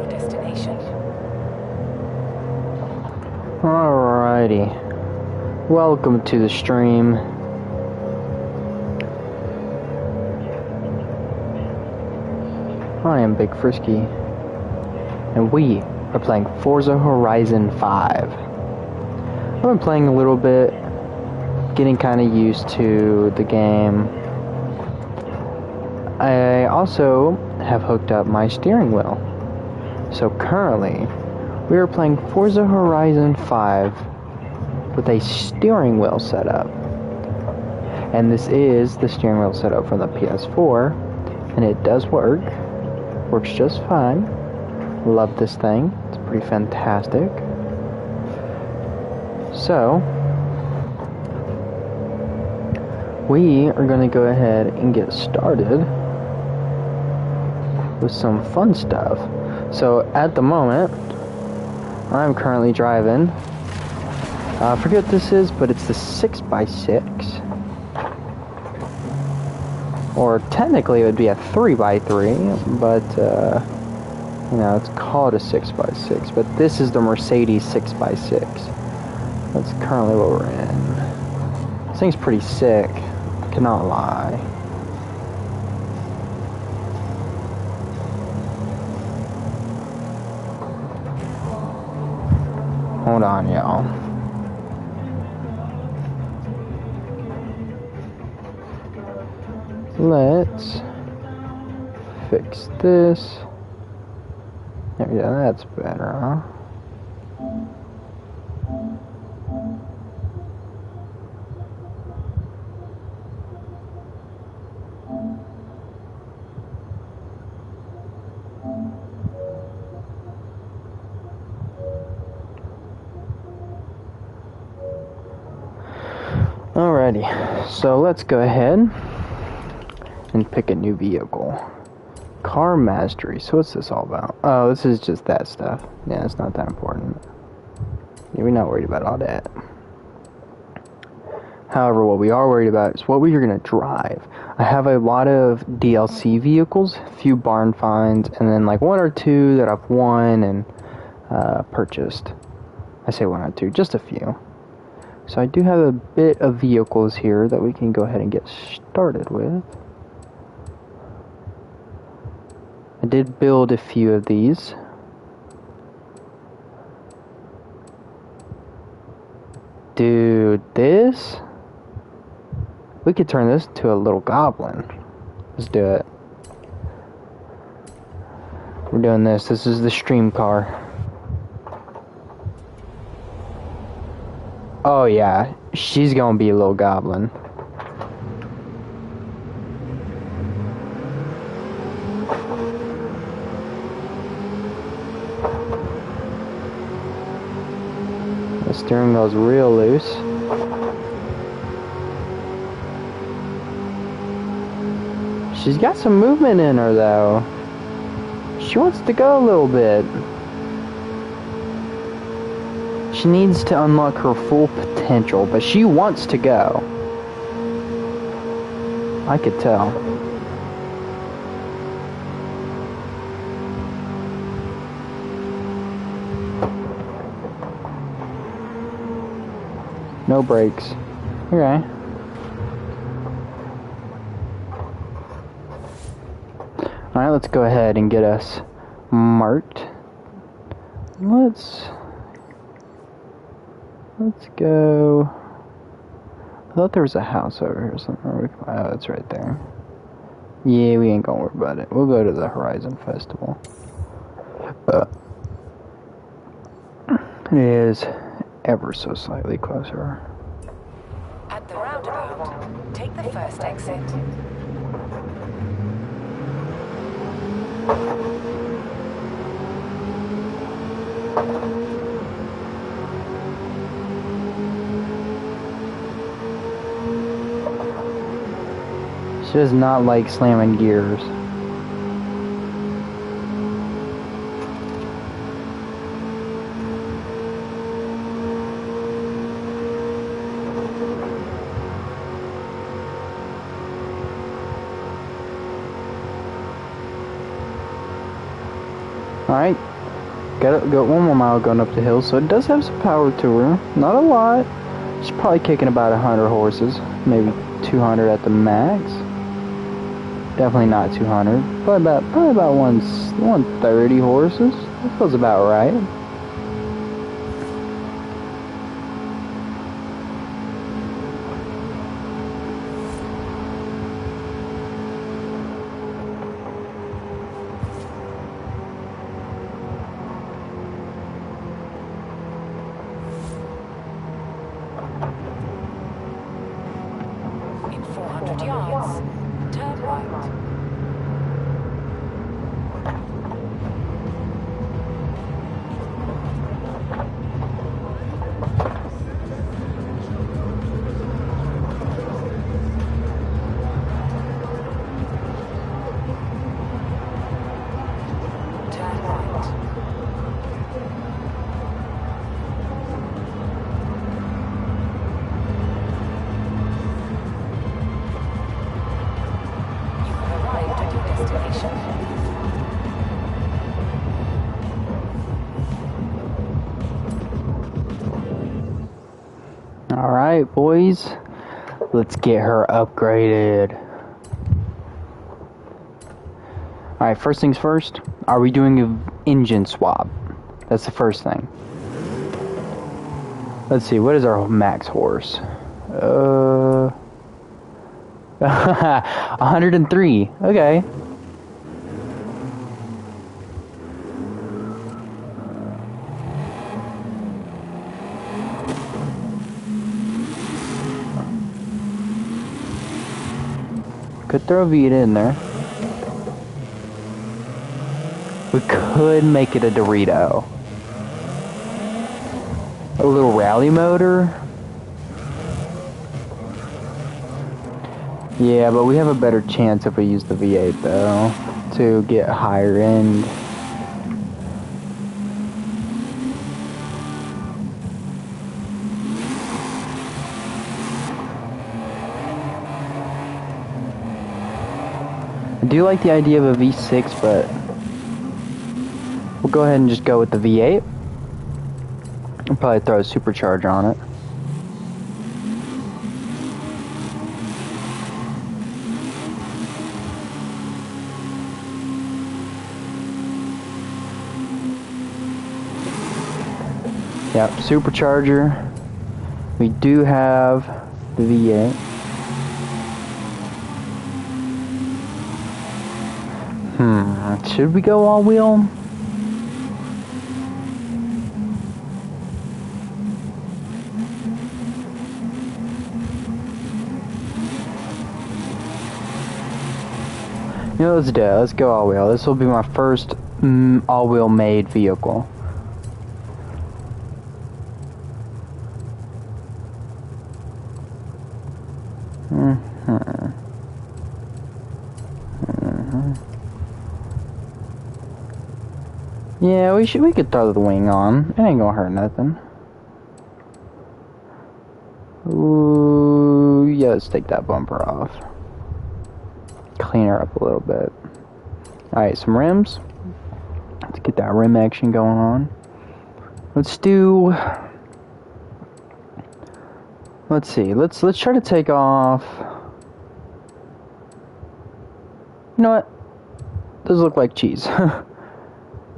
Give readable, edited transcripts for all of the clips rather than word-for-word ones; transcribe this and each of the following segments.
your destination. Alrighty. Welcome to the stream. I am Big Frisky, and we are playing Forza Horizon 5. I've been playing a little bit, getting kind of used to the game. I also have hooked up my steering wheel. So currently, we are playing Forza Horizon 5 with a steering wheel setup. And this is the steering wheel setup from the PS4, and it does work. Works just fine. Love this thing. It's pretty fantastic. So, we are going to go ahead and get started with some fun stuff. So, at the moment, I'm currently driving. I forget what this is, but it's the 6x6. Or technically it would be a 3x3, but you know, it's called a 6x6. But this is the Mercedes 6x6. That's currently what we're in. This thing's pretty sick, cannot lie. Hold on, y'all. Let's fix this. There we go, that's better, huh? Alrighty, so let's go ahead and pick a new vehicle. Car mastery. So what's this all about? Oh, this is just that stuff. Yeah, it's not that important. Yeah, we're not worried about all that. However, what we are worried about is what we are going to drive. I have a lot of DLC vehicles, a few barn finds, and then like one or two that I've won and purchased. I say one or two, just a few. So I do have a bit of vehicles here that we can go ahead and get started with. I did build a few of these. Dude, this? We could turn this into a little goblin. Let's do it. We're doing this. This is the stream car. Oh yeah, she's gonna be a little goblin. The steering wheel's real loose. She's got some movement in her though. She wants to go a little bit. She needs to unlock her full potential, but she wants to go. I could tell. No brakes. Okay. Alright, let's go ahead and get us marked. Let's go. I thought there was a house over here somewhere. Oh, it's right there. Yeah, we ain't gonna worry about it. We'll go to the Horizon Festival. It is ever so slightly closer. At the roundabout, take the first exit. She does not like slamming gears. Alright, Got 1 more mile going up the hill, so it does have some power to her. Not a lot. She's probably kicking about 100 horses, maybe 200 at the max. Definitely not 200. Probably about 130 horses. That feels about right. In 400 yards, turn right. Turn right. You have arrived at your destination. Alright, boys. Let's get her upgraded. Alright, first things first. Are we doing an engine swap? That's the first thing. Let's see, what is our max horse? 103. Okay. Could throw Vita in there. We could make it a Dorito. A little rally motor. Yeah, but we have a better chance if we use the V8 though, to get higher end. I do like the idea of a V6, but we'll go ahead and just go with the V8. I'll probably throw a supercharger on it. Yep, supercharger. We do have the V8. Should we go all wheel? You know, let's do it. Let's go all wheel. This will be my first all wheel made vehicle. Yeah, we could throw the wing on. It ain't gonna hurt nothing. Ooh, yeah, let's take that bumper off. Clean her up a little bit. Alright, some rims. Let's get that rim action going on. Let's see, let's try to take off. You know what? Those look like cheese.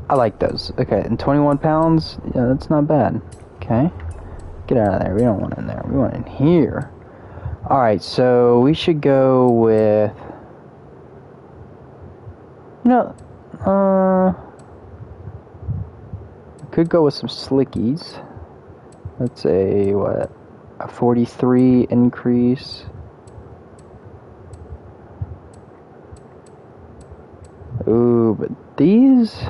I like those. Okay, and 21 pounds? Yeah, that's not bad. Okay. Get out of there. We don't want in there. We want in here. Alright, so we should go with... You know, could go with some slickies. Let's say, what? A 43 increase. Ooh, but these...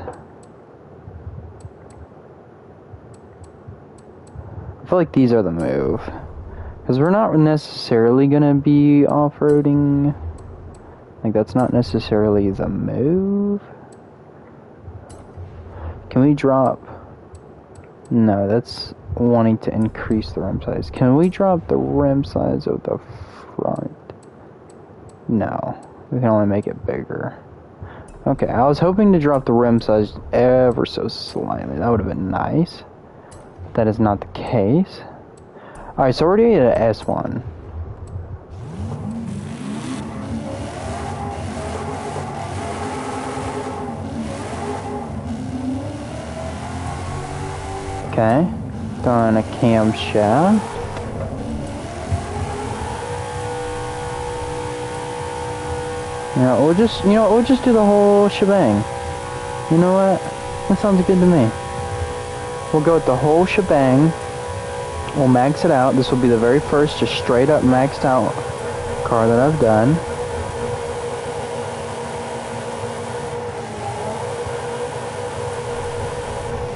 I feel like these are the move. Because we're not necessarily going to be off-roading. Like, that's not necessarily the move. Can we drop... No, that's wanting to increase the rim size. Can we drop the rim size of the front? No. We can only make it bigger. Okay, I was hoping to drop the rim size ever so slightly. That would have been nice. That is not the case. Alright, so we're already at an S1. Okay, throwing a camshaft. We'll just do the whole shebang. You know what? That sounds good to me. We'll go with the whole shebang. We'll max it out. This will be the very first just straight up maxed out car that I've done.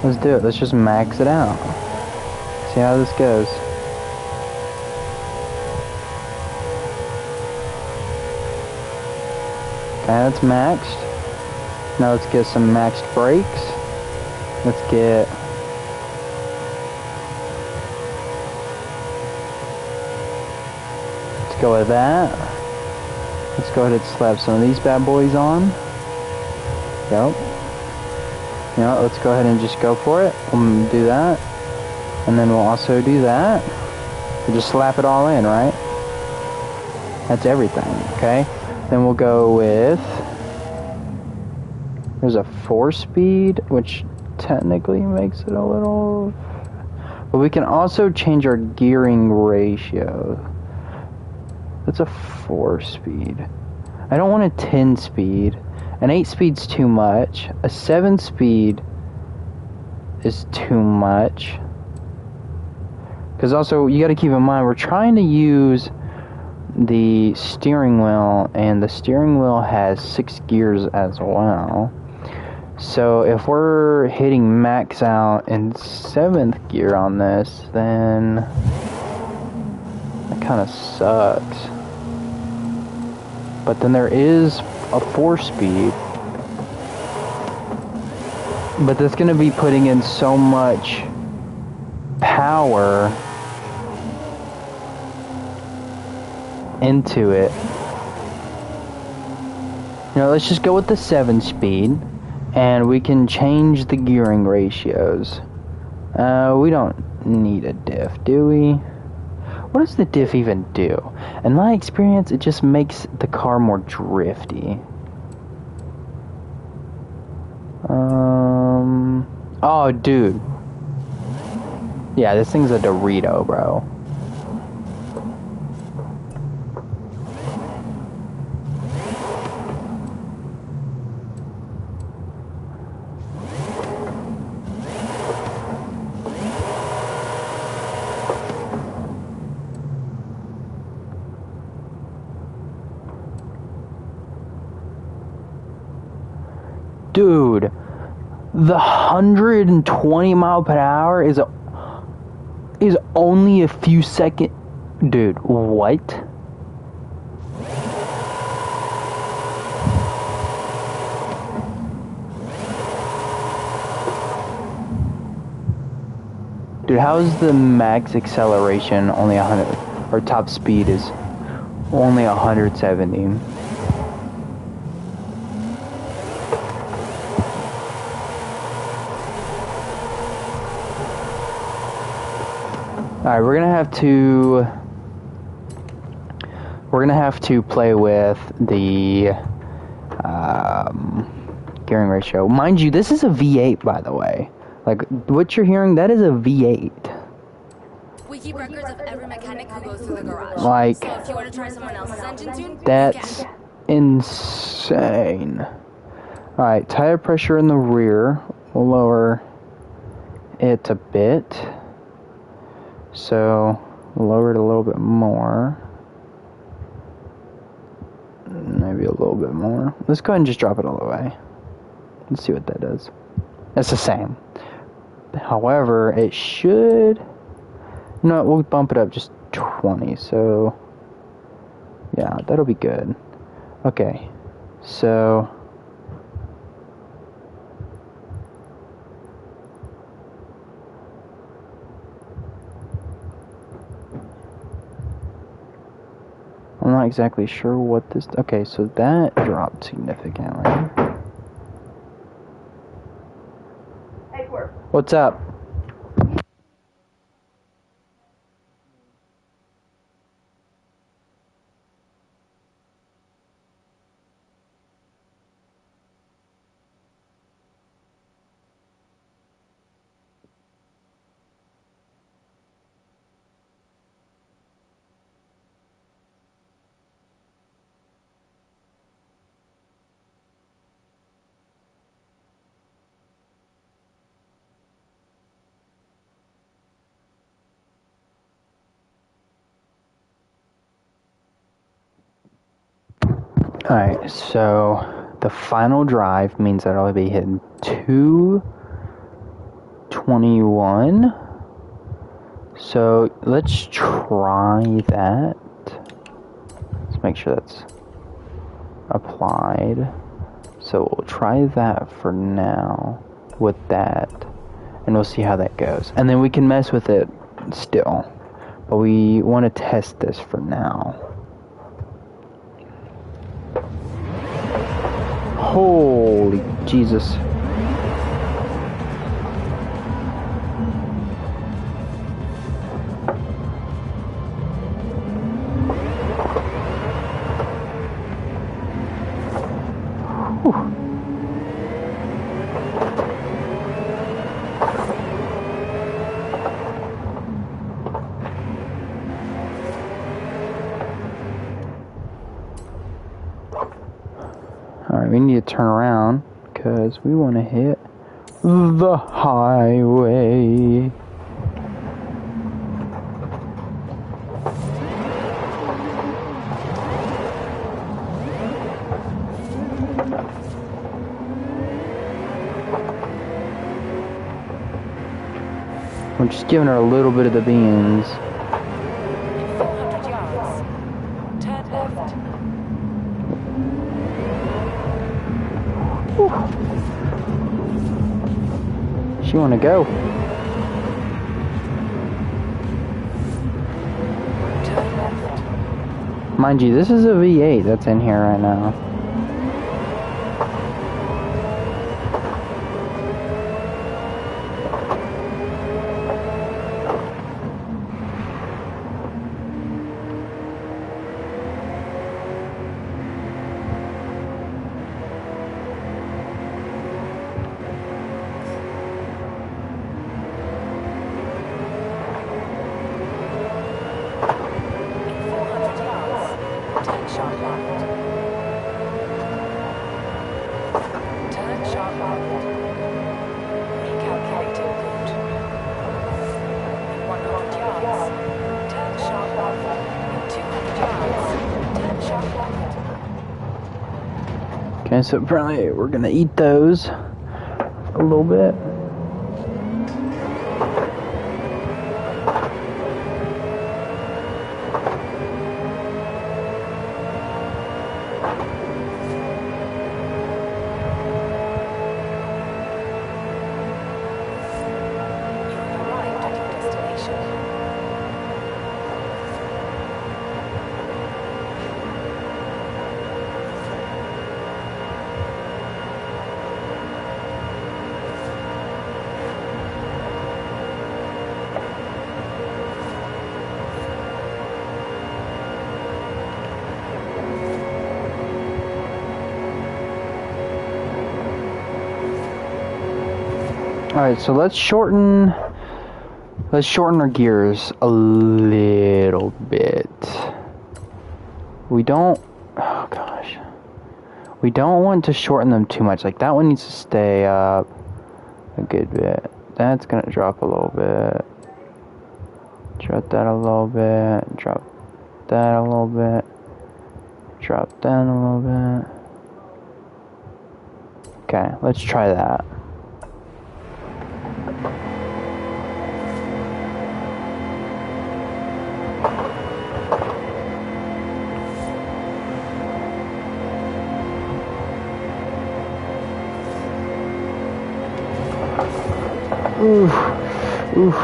Let's do it. Let's just max it out. See how this goes. Okay, that's maxed. Now let's get some maxed brakes. Let's go with that. Let's go ahead and slap some of these bad boys on. Yep. Let's go ahead and just go for it. We'll do that. And then we'll also do that. We'll just slap it all in, right? That's everything, okay? Then we'll go with... There's a 4-speed, which technically makes it a little... But we can also change our gearing ratio. That's a 4-speed. I don't want a 10-speed. An 8-speed's too much. A 7-speed is too much. Because also, you got to keep in mind, we're trying to use the steering wheel, and the steering wheel has 6 gears as well. So if we're hitting max out in 7th gear on this, then that kind of sucks. But then there is a 4-speed, but that's going to be putting in so much power into it. Let's just go with the 7-speed, and we can change the gearing ratios. We don't need a diff, do we? What does the diff even do? In my experience, it just makes the car more drifty. Oh, dude. Yeah, this thing's a Dorito, bro. Dude, the 120 mile per hour is only a few seconds. Dude, what? Dude, how is the max acceleration only 100, or top speed is only 170? Alright, we're gonna have to play with the gearing ratio. Mind you, this is a V8, by the way. Like, what you're hearing, that is a V8. We keep records of every mechanic who goes through the garage. Like, so if you want to try someone else's engine tune, that's you can. Insane. Alright, tire pressure in the rear. We'll lower it a bit. So, lower it a little bit more. Maybe a little bit more. Let's go ahead and just drop it all the way. Let's see what that does. It's the same. However, it should... No, we'll bump it up just 20. So, yeah, that'll be good. Okay, so... I'm not exactly sure what this... Okay, so that dropped significantly. What's up? Alright, so the final drive means that I'll be hitting 221. So let's try that. Let's make sure that's applied. So we'll try that for now with that, and we'll see how that goes. And then we can mess with it still, but we want to test this for now. Holy Jesus. Whew. Alright, we need to turn around because we want to hit the highway. We're just giving her a little bit of the beans. 400 yards. Turn left. Whew. She wanna go. Turn left. Mind you, this is a V8 that's in here right now. Turn sharp left. Turn sharp left. Recalculating route. In 100 yards. Turn sharp left. In 200 yards. Turn sharp left. Okay, so apparently we're gonna eat those a little bit. Alright, so let's shorten our gears a little bit. We don't want to shorten them too much. Like, that one needs to stay up a good bit. That's gonna drop a little bit. Drop that a little bit. Drop that a little bit. Drop down a little bit. Okay, let's try that. Oof. Oof.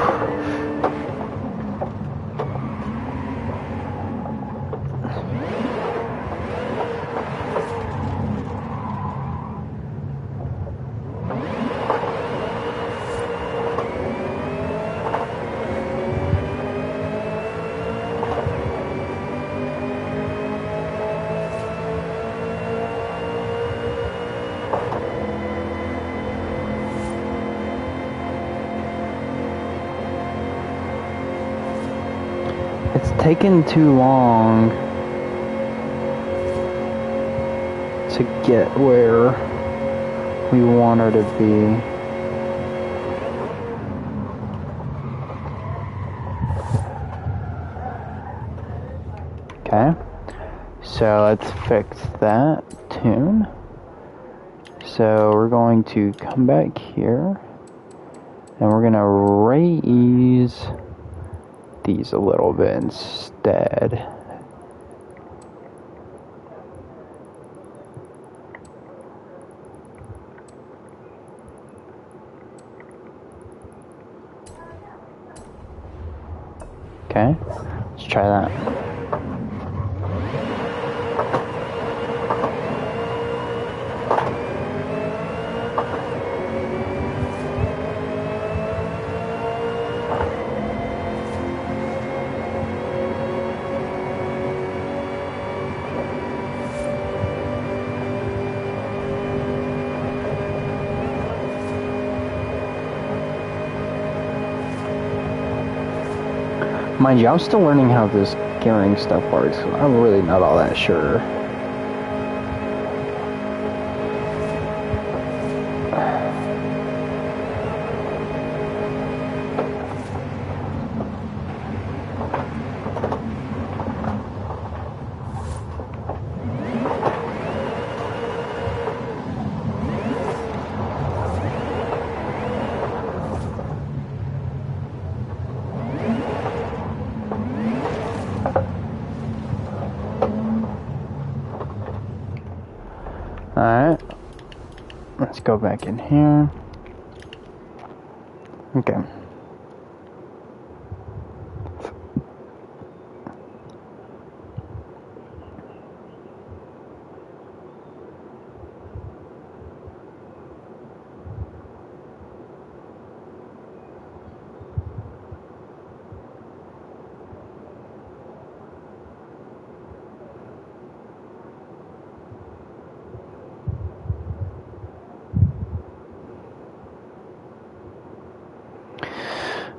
taken too long to get where we want her to be. Okay, so let's fix that tune. So we're going to come back here and we're gonna raise these a little bit instead. Okay, let's try that. Mind you, I'm still learning how this gearing stuff works. I'm really not all that sure. Alright, let's go back in here. Okay.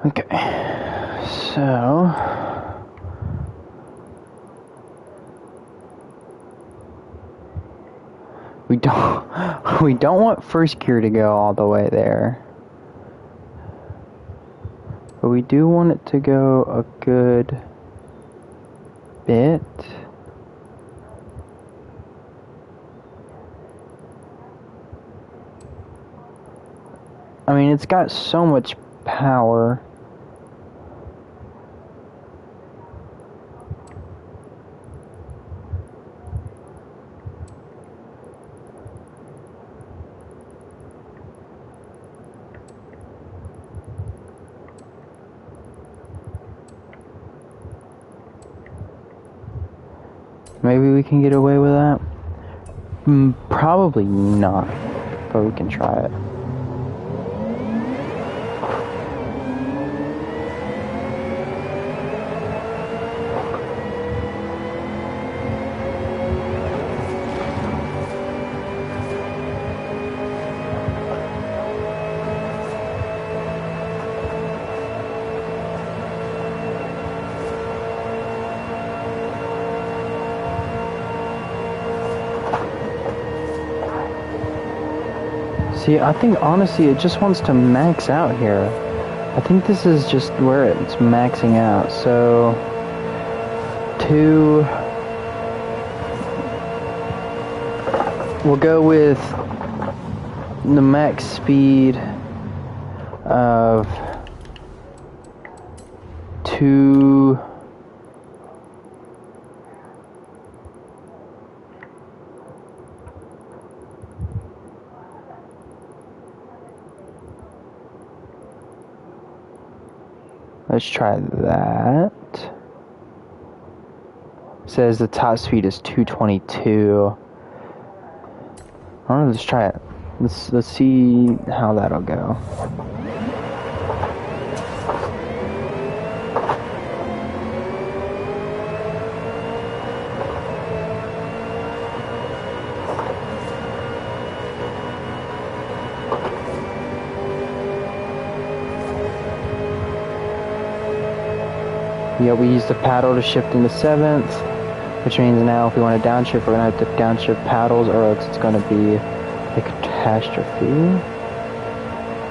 Okay, so we don't want first gear to go all the way there, but we do want it to go a good bit. I mean, it's got so much power. Maybe we can get away with that? Probably not, but we can try it. See, I think honestly it just wants to max out here. I think this is just where it's maxing out. So, we'll go with the max speed of 2. Let's try that. It says the top speed is 222. I don't know, let's try it. Let's see how that'll go. Yeah, we use the paddle to shift into 7th, which means now if we want to downshift, we're going to have to downshift paddles or else it's going to be a catastrophe.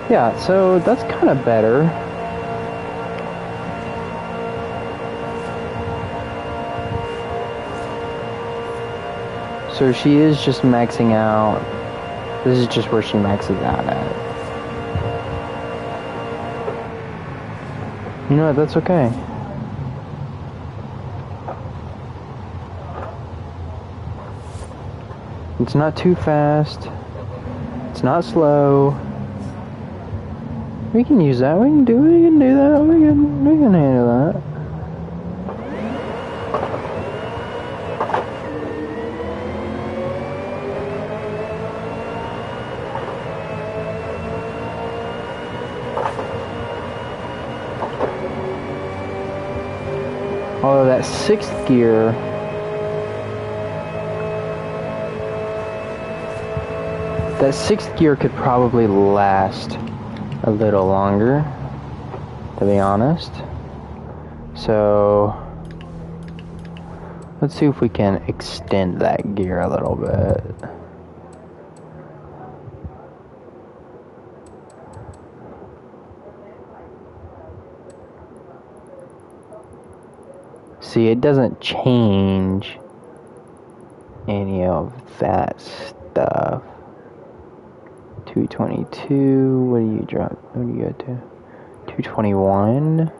Yeah, so that's kind of better. So she is just maxing out. This is just where she maxes out at. You know what, that's okay. It's not too fast. It's not slow. We can use that. We can do that. We can handle that. Although that 6th gear, could probably last a little longer, to be honest. So let's see if we can extend that gear a little bit. See, it doesn't change any of that stuff. 222, what do you drop? What do you get to? 221,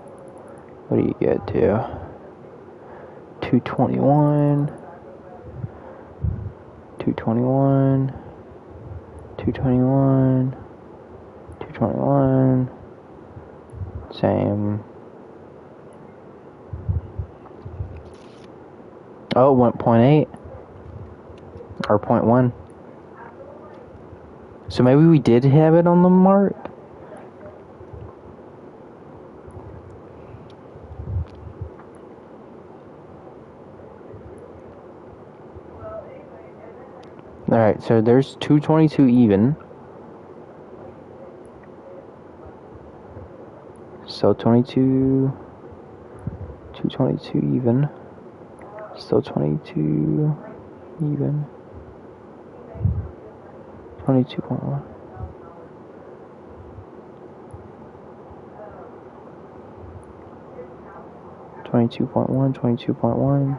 what do you get to? 221, 221, 221, 221, same. Oh, 1.8 or 0.1. So maybe we did have it on the mark. Alright, so there's 222 even. So 222 even. Still 22 even. 22.1. Twenty-two point one, 22.1,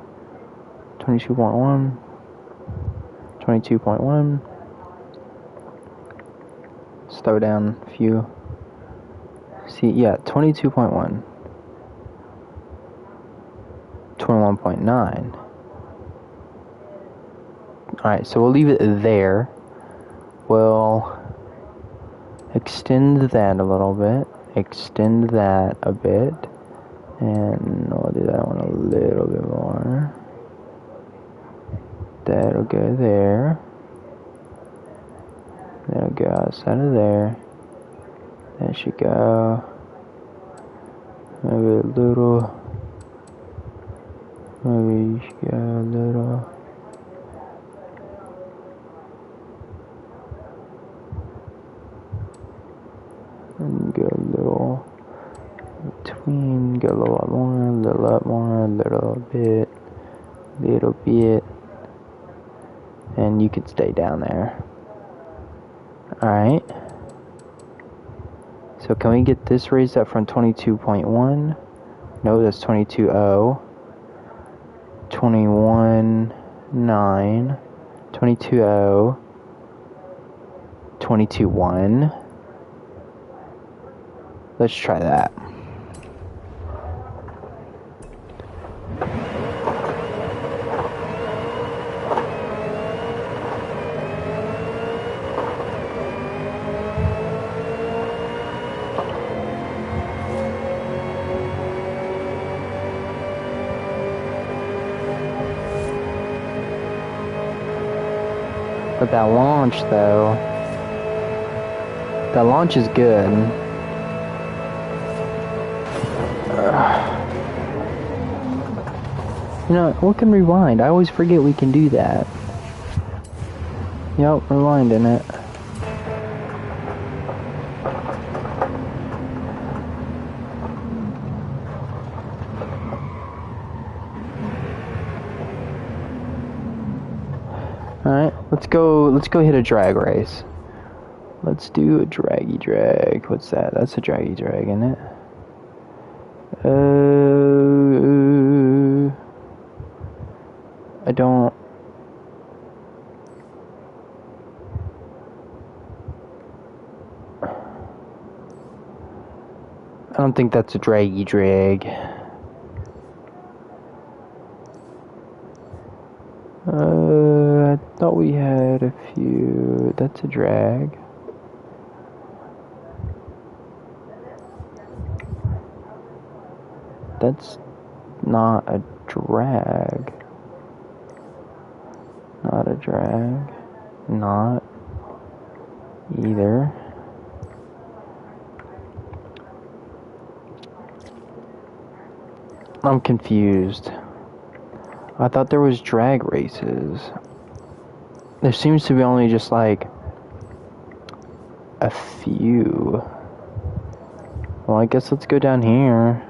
22.1, 22.1. Slow down a few. See, yeah, 22.1, 21.9. Alright, so we'll leave it there. We'll extend that a little bit, extend that a bit, and we'll do that one a little bit more. That'll go there. That'll go outside of there. That should go maybe a little. Maybe you should go a little. And go a little between, go a little lot more, a little lot more, a little bit, and you can stay down there. Alright. So can we get this raised up from 22.1? No, that's 22.0. 21.9. 22.0. 22.1. Let's try that. But that launch, though, that launch is good. You know, we can rewind. I always forget we can do that. Yep, rewinding it. Alright, let's go hit a drag race. Let's do a draggy drag. What's that? That's a draggy drag, isn't it? I don't... I don't think that's a draggy drag. I thought we had a few... That's a drag. That's not a drag. Not a drag. Not either. I'm confused. I thought there was drag races. There seems to be only just like a few. Well, I guess let's go down here.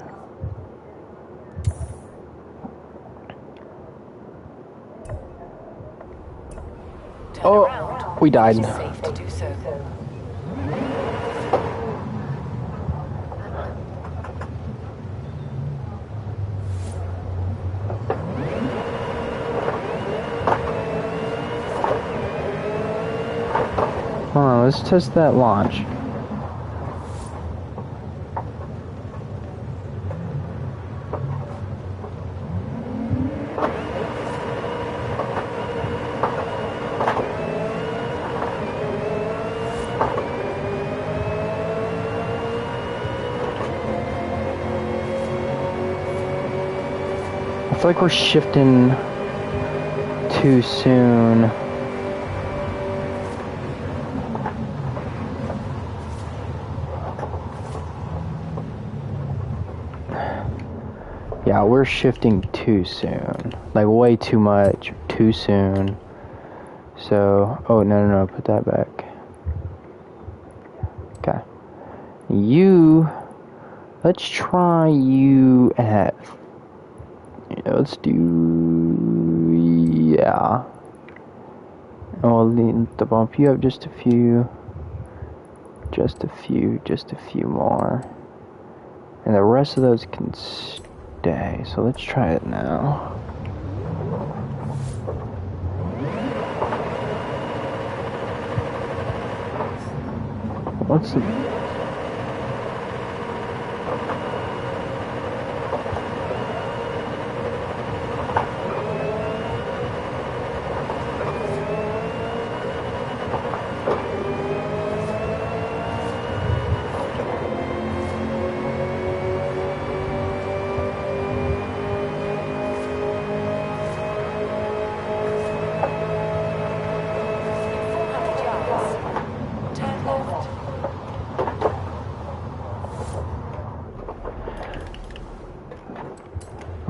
Oh, we died. It's safe to do so. Hold on, let's test that launch. I feel like we're shifting too soon. Yeah, we're shifting too soon. Like, way too much, too soon. So, oh, no, put that back. Okay. Let's try you at, let's do, yeah. And we'll need to bump you up just a few more. And the rest of those can stay. So let's try it now. What's the...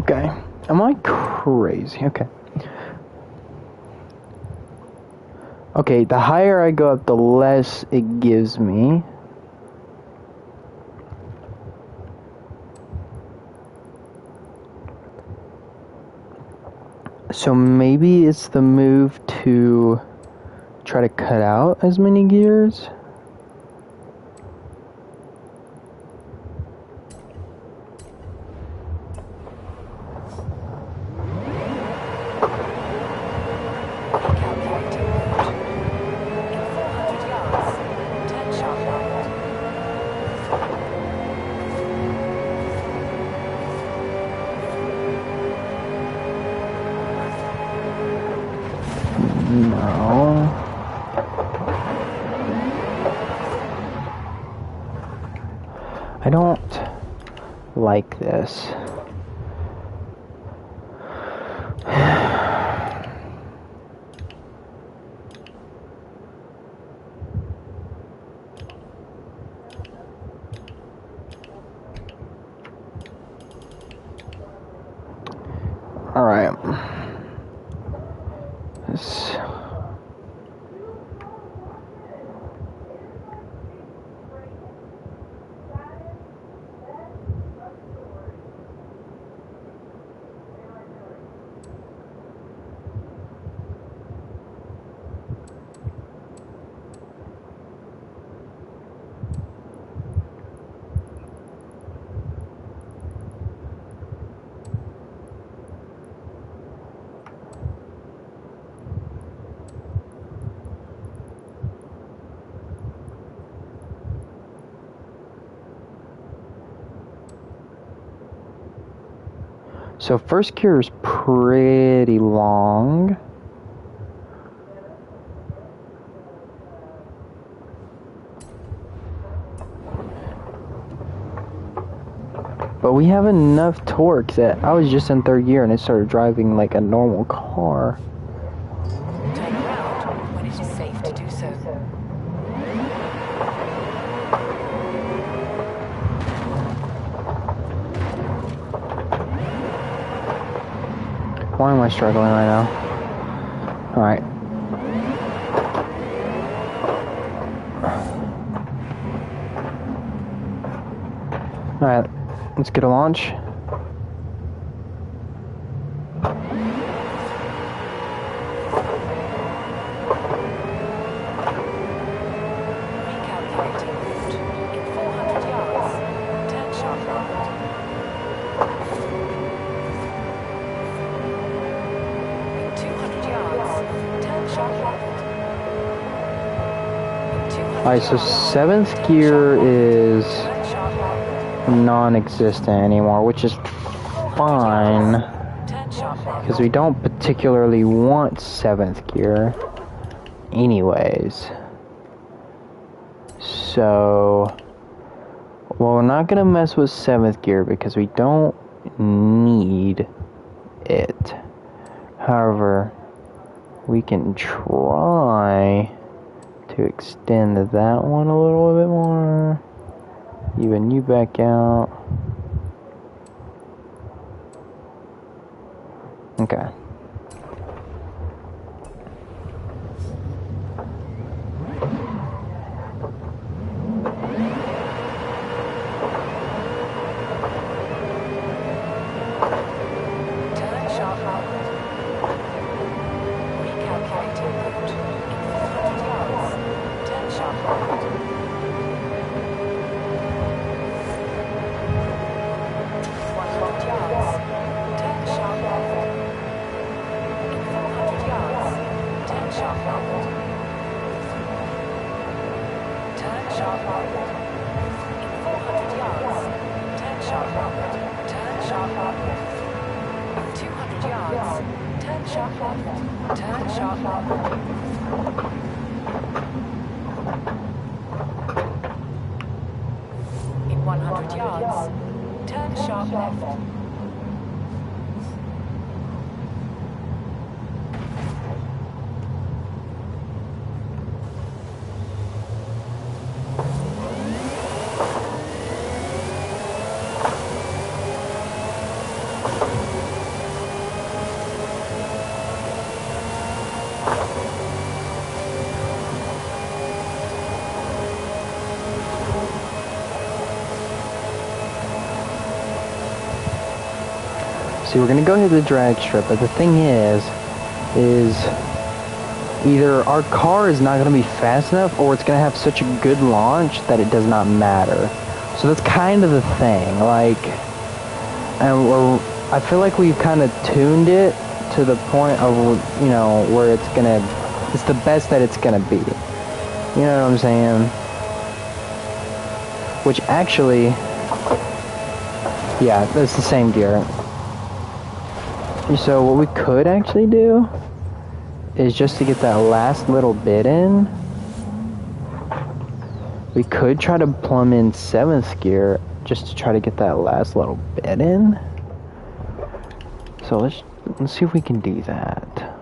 Okay. Am I crazy? Okay. Okay, the higher I go up, the less it gives me. So maybe it's the move to try to cut out as many gears. No. I don't like this. All right. So first gear is pretty long. But we have enough torque that I was just in third gear and it started driving like a normal car. Turn around when it is safe to do so. Why am I struggling right now? Alright. Alright, let's get a launch. Recalculating route. In 400 yards, turn sharp left. In 200 yards, turn sharp left. In 200 Alright, so yards, 7th turn gear sharp left. is Turn sharp left. non-existent anymore, which is 400 fine. yards, turn sharp left. Because we don't particularly want 7th gear anyways. So, well, we're not going to mess with 7th gear because we don't need it. However, we can try to extend that one a little bit more. Even you back out. Okay. Turn sharp left. Recalculating route. In 400 yards, turn sharp left. 100 yards, turn sharp left. In 400 yards, turn sharp left. Turn sharp left. In 400 yards, turn sharp left. Turn sharp left. In 200 yards, turn sharp left. Turn sharp left. In 100 yards, turn sharp left. See, we're gonna go hit the drag strip, but the thing is either our car is not gonna be fast enough, or it's gonna have such a good launch that it does not matter. So that's kind of the thing, like, and I feel like we've kind of tuned it to the point of, you know, where it's the best that it's gonna be. You know what I'm saying? Which actually, yeah, that's the same gear. So what we could actually do is just to get that last little bit in, we could try to plumb in 7th gear just to try to get that last little bit in. So let's see if we can do that.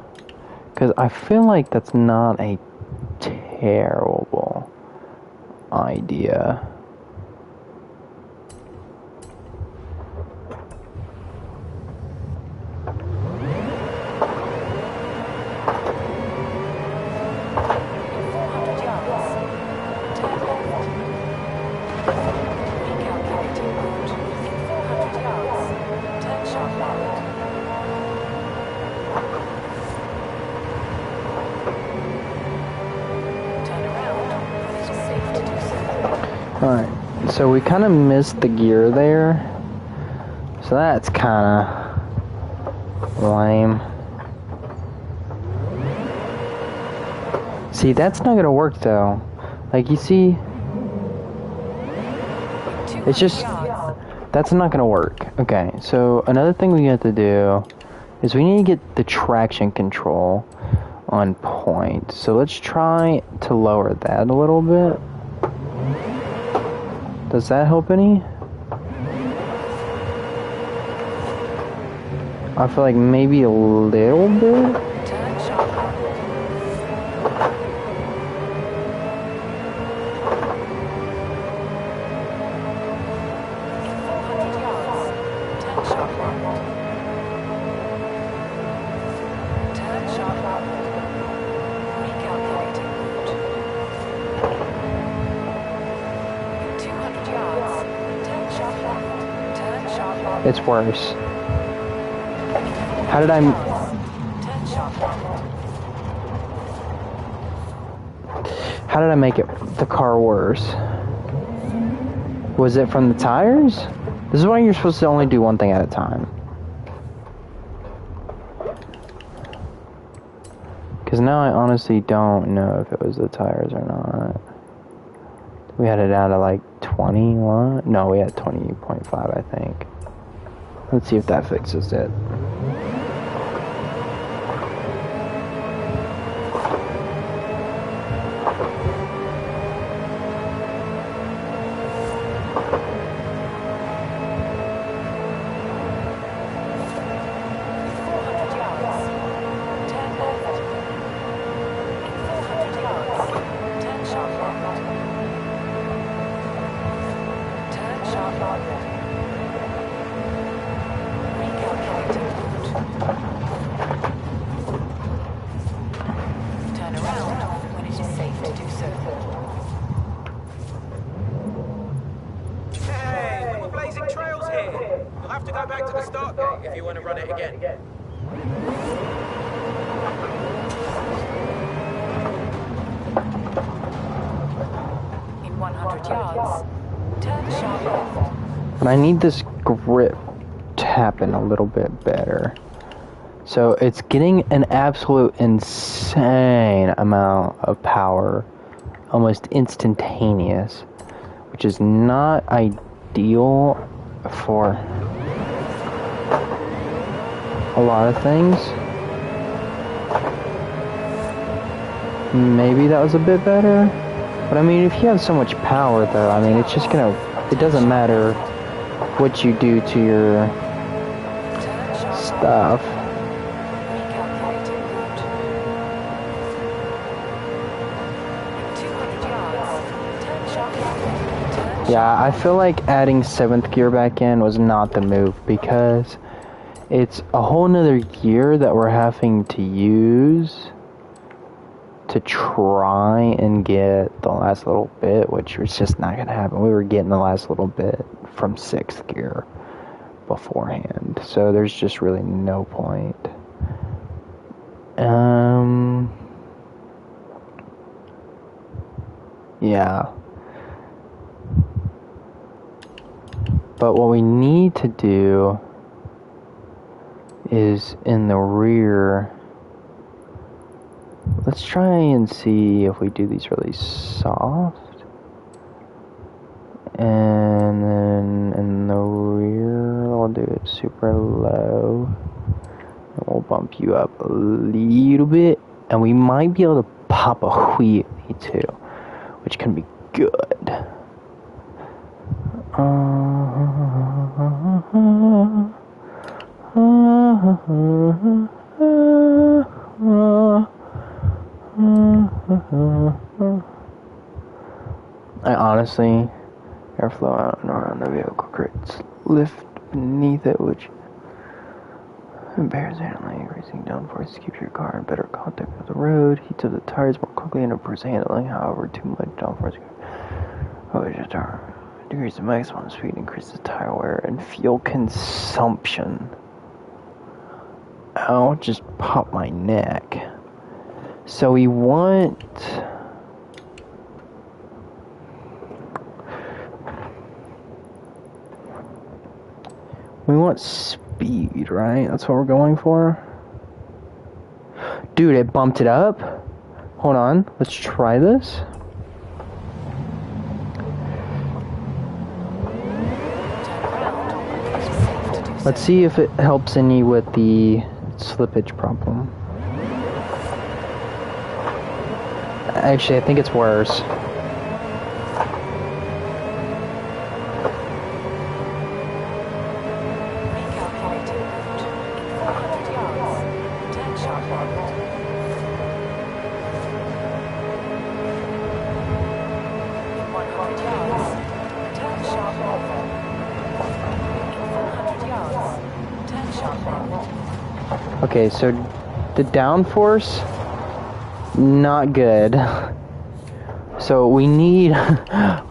Because I feel like that's not a terrible idea. Alright, so we kind of missed the gear there. So that's kind of lame. See, that's not going to work though. Like, you see, it's just, That's not gonna work. Okay, so another thing we have to do is we need to get the traction control on point. So let's try to lower that a little bit. Does that help any? I feel like maybe a little bit. Turn sharp upward. In 400 yards, turn sharp upward. Turn sharp upward. Recalculating route. In 200 yards, turn sharp upward. Turn sharp upward. It's worse. How did I... Turn sharp upward. How did I make it the car worse? Was it from the tires? This is why you're supposed to only do one thing at a time. Because now I honestly don't know if it was the tires or not. We had it down to like 21? No, we had 20.5, I think. Let's see if that fixes it. Turn around when it is safe to do so. Hey, we're blazing trails here. You'll have to go back to the start gate if you want to run it again. In 100 yards, turn sharp left. But I need this grip to happen a little bit better. So it's getting an absolute insane amount of power, almost instantaneous, which is not ideal for a lot of things. Maybe that was a bit better. But I mean, if you have so much power though, I mean, it's just gonna, it doesn't matter what you do to your stuff. Recalculating route. In 200 yards, turn sharp left. Turn Yeah, I feel like adding 7th gear back in was not the move because it's a whole nother gear that we're having to use to try and get the last little bit, which was just not going to happen. We were getting the last little bit from 6th gear beforehand, so there's just really no point. Yeah. But what we need to do is in the rear, let's try and see if we do these really soft. And then in the rear, we'll do it super low. And we'll bump you up a little bit. And we might be able to pop a wheelie too, which can be good. I honestly, airflow out and around the vehicle creates lift beneath it, which impairs handling. Increasing downforce keeps your car in better contact with the road, heats up the tires more quickly, and improves handling. However, too much downforce decreases the maximum speed, increases tire wear and fuel consumption. Ow, just popped my neck. So we want speed, right? That's what we're going for. Dude, it bumped it up. Hold on, let's try this. Turn around Let's see if it helps any with the slippage problem. Actually, I think it's worse. Recalculating route. In 400 yards, turn sharp right. In 100 yards, turn sharp left. In 400 yards, turn sharp left. Okay, so the downforce, not good. So we need,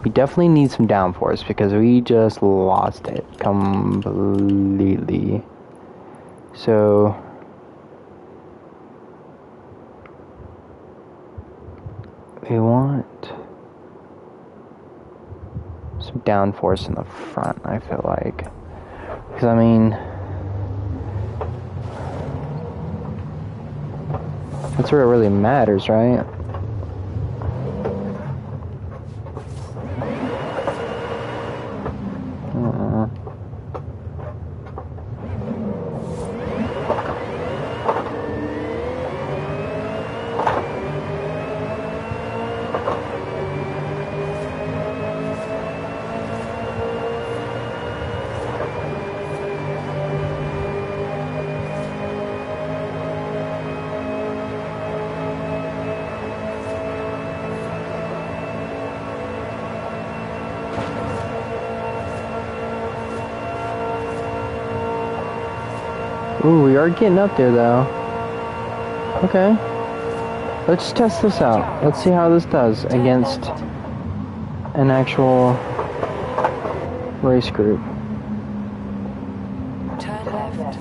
we definitely need some downforce because we just lost it completely. So we want some downforce in the front, I feel like. Because I mean, that's where it really matters, right? Ooh, we are getting up there though. Okay. Let's test this out. Let's see how this does against an actual race group. Turn left.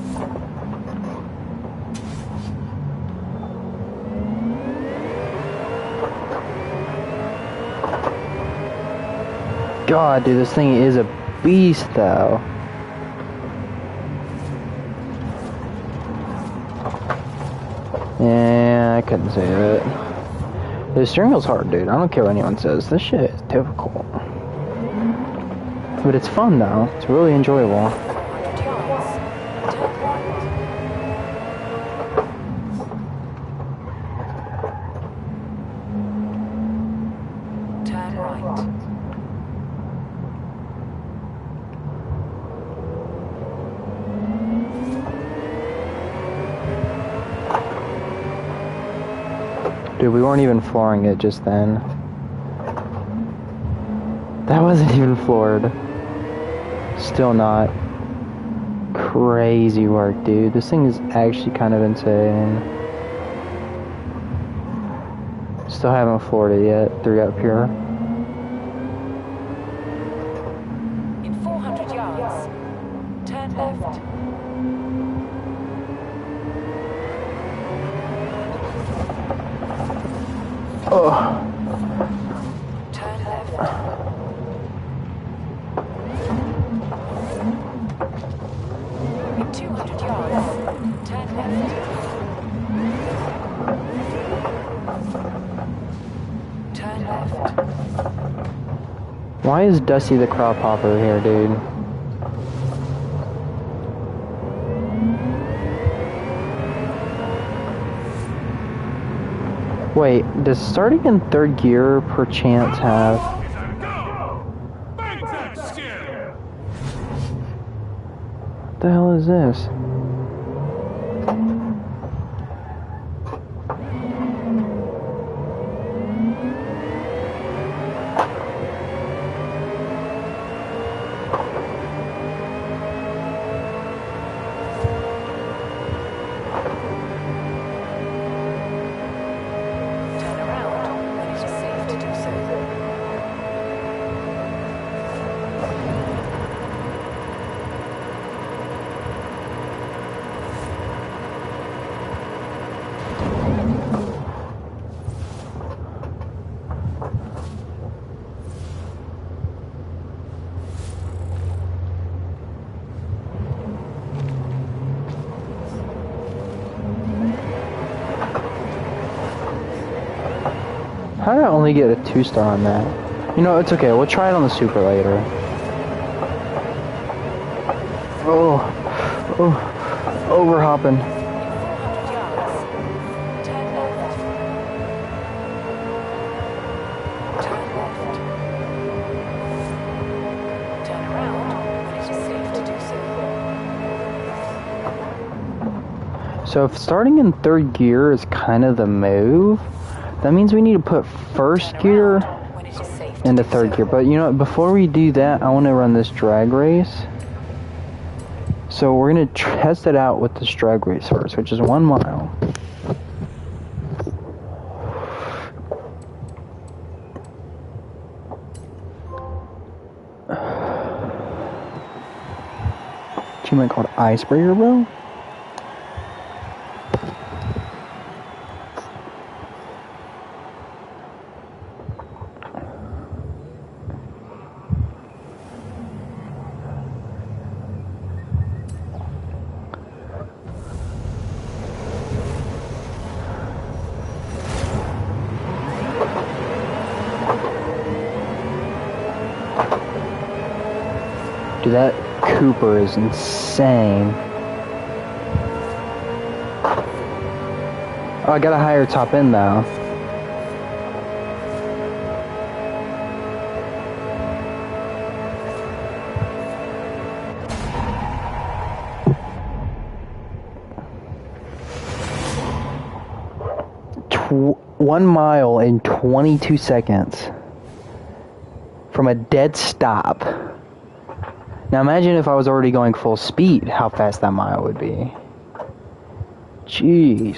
God, dude, this thing is a beast though. Yeah, I couldn't say that. The steering wheel's hard, dude. I don't care what anyone says. This shit is difficult. But it's fun, though. It's really enjoyable. 100 yards, turn right. Turn right. Dude, we weren't even flooring it just then. That wasn't even floored. Still not. Crazy work, dude. This thing is actually kind of insane. Still haven't floored it yet. 3 up here. In 400 yards, turn left. Oh. Turn left. In 200 yards, turn left. Turn left. Why is Dusty the crop hopper here, dude? Wait, does starting in 3rd gear per chance have... What the hell is this? Turn around when it is safe to do so. How did I only get a 2-star on that? You know, it's okay. We'll try it on the Super later. Oh. Oh, overhopping. In 400 yards, turn left. Turn left. Turn around when it is safe to do so. So if starting in third gear is kind of the move, that means we need to put first Turn gear around when it is safe to into do third so. gear. But you know what, before we do that, I want to run this drag race. So we're going to test it out with this drag race first, which is 1 mile. Achievement called Icebreaker, bro? Dude, that Cooper is insane. Oh, I got a higher top end though. Tw 1 mile in 22 seconds. From a dead stop. Now imagine if I was already going full speed, how fast that mile would be. Jeez.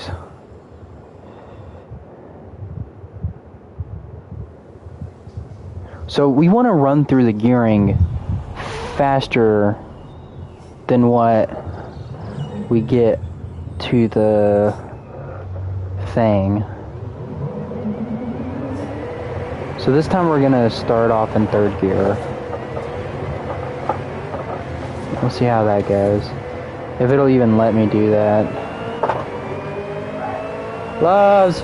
So we want to run through the gearing faster than what we get to the thing. So this time we're going to start off in third gear. We'll see how that goes. If it'll even let me do that. Loves!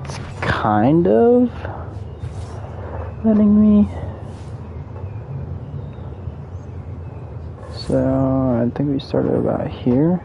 It's kind of letting me. So I think we started about here.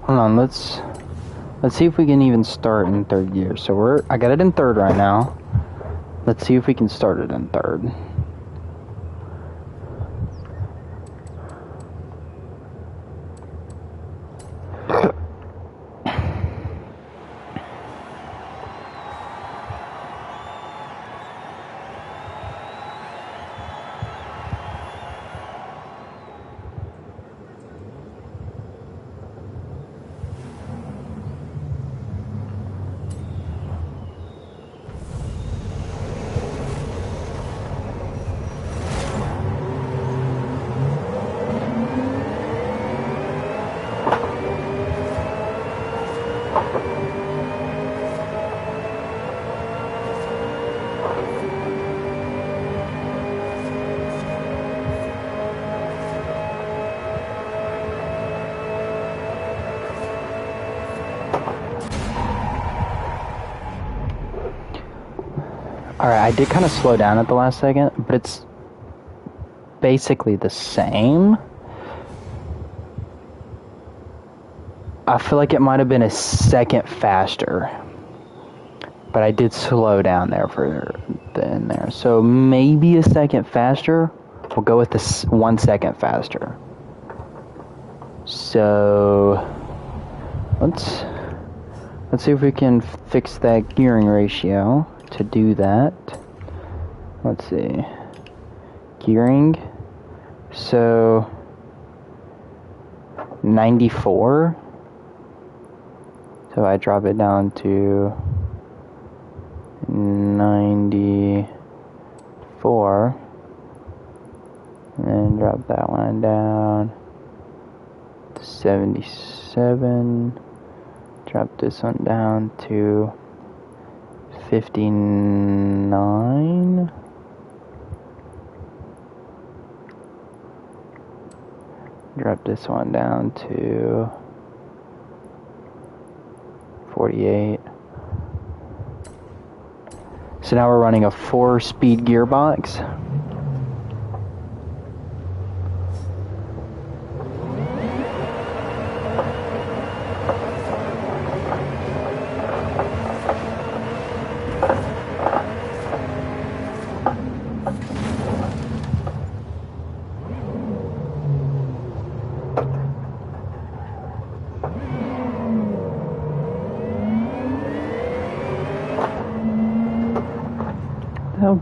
Hold on, let's see if we can even start in third gear. So I got it in third right now. Let's see if we can start it in third. Alright, I did kind of slow down at the last second, but it's basically the same. I feel like it might have been a second faster. But I did slow down there for the end there. So maybe a second faster. We'll go with this 1 second faster. So let's see if we can fix that gearing ratio. To do that, let's see. Gearing. So 94. So I drop it down to 94, and then drop that one down to 77, drop this one down to 59, drop this one down to 48. So now we're running a 4-speed gearbox.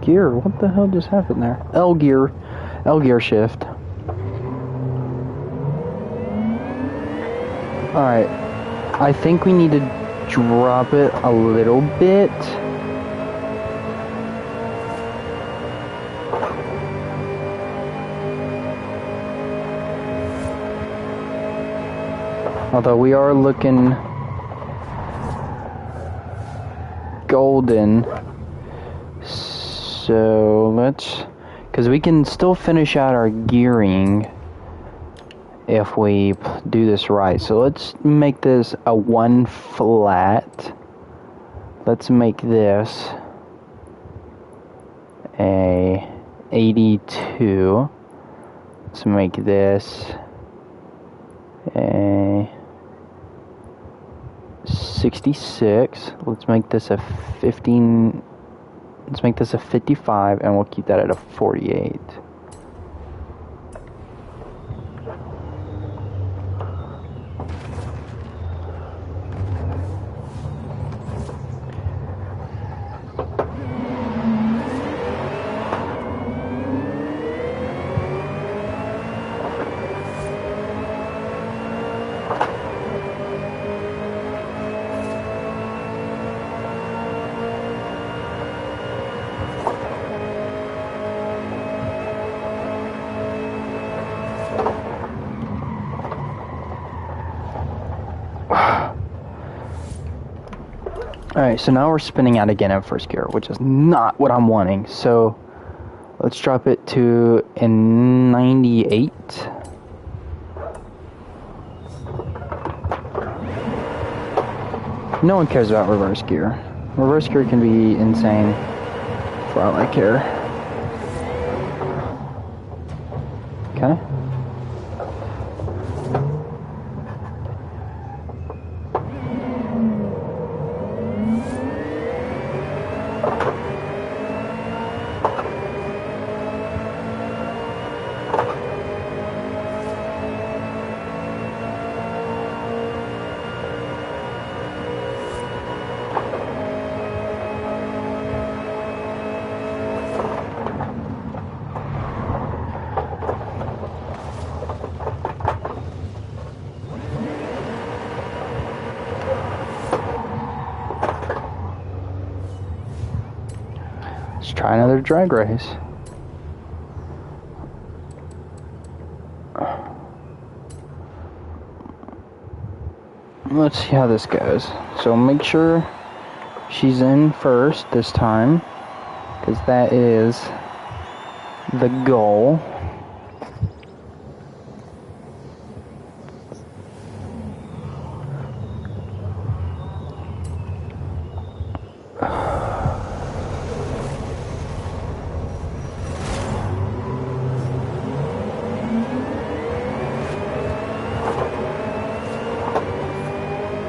Gear, what the hell just happened there? L gear shift. Alright, I think we need to drop it a little bit. Although we are looking golden. So let's, because we can still finish out our gearing if we do this right. So let's make this a 1 flat. Let's make this a 82. Let's make this a 66. Let's make this a 15. Let's make this a 55, and we'll keep that at a 48. Alright, so now we're spinning out again in first gear, which is not what I'm wanting. So let's drop it to a 98. No one cares about reverse gear. Reverse gear can be insane for all I care. Okay. Let's try another drag race. Let's see how this goes. So make sure she's in first this time, because that is the goal.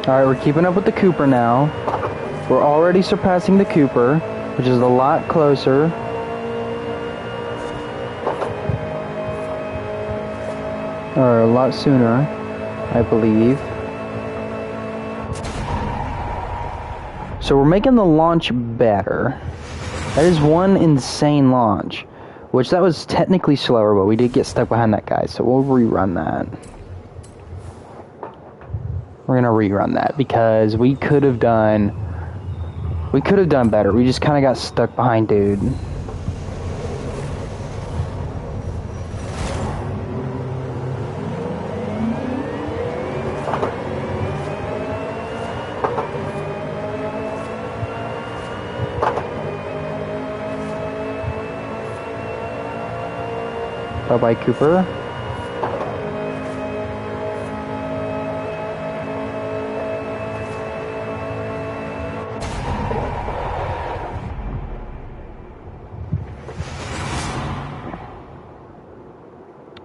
Alright, we're keeping up with the Cooper now. We're already surpassing the Cooper, which is a lot closer. Or a lot sooner, I believe. So we're making the launch better. That is one insane launch. Which that was technically slower, but we did get stuck behind that guy, so we'll rerun that. We're gonna rerun that because we could have done better. We just kinda got stuck behind dude. Bye-bye, Cooper.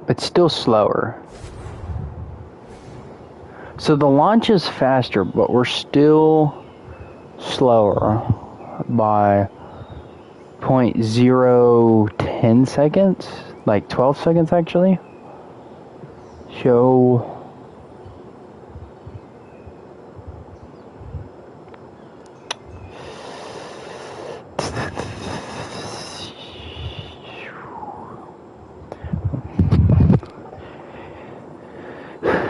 But still slower. So the launch is faster, but we're still slower by 0.010 seconds. Like 12 seconds actually. Show.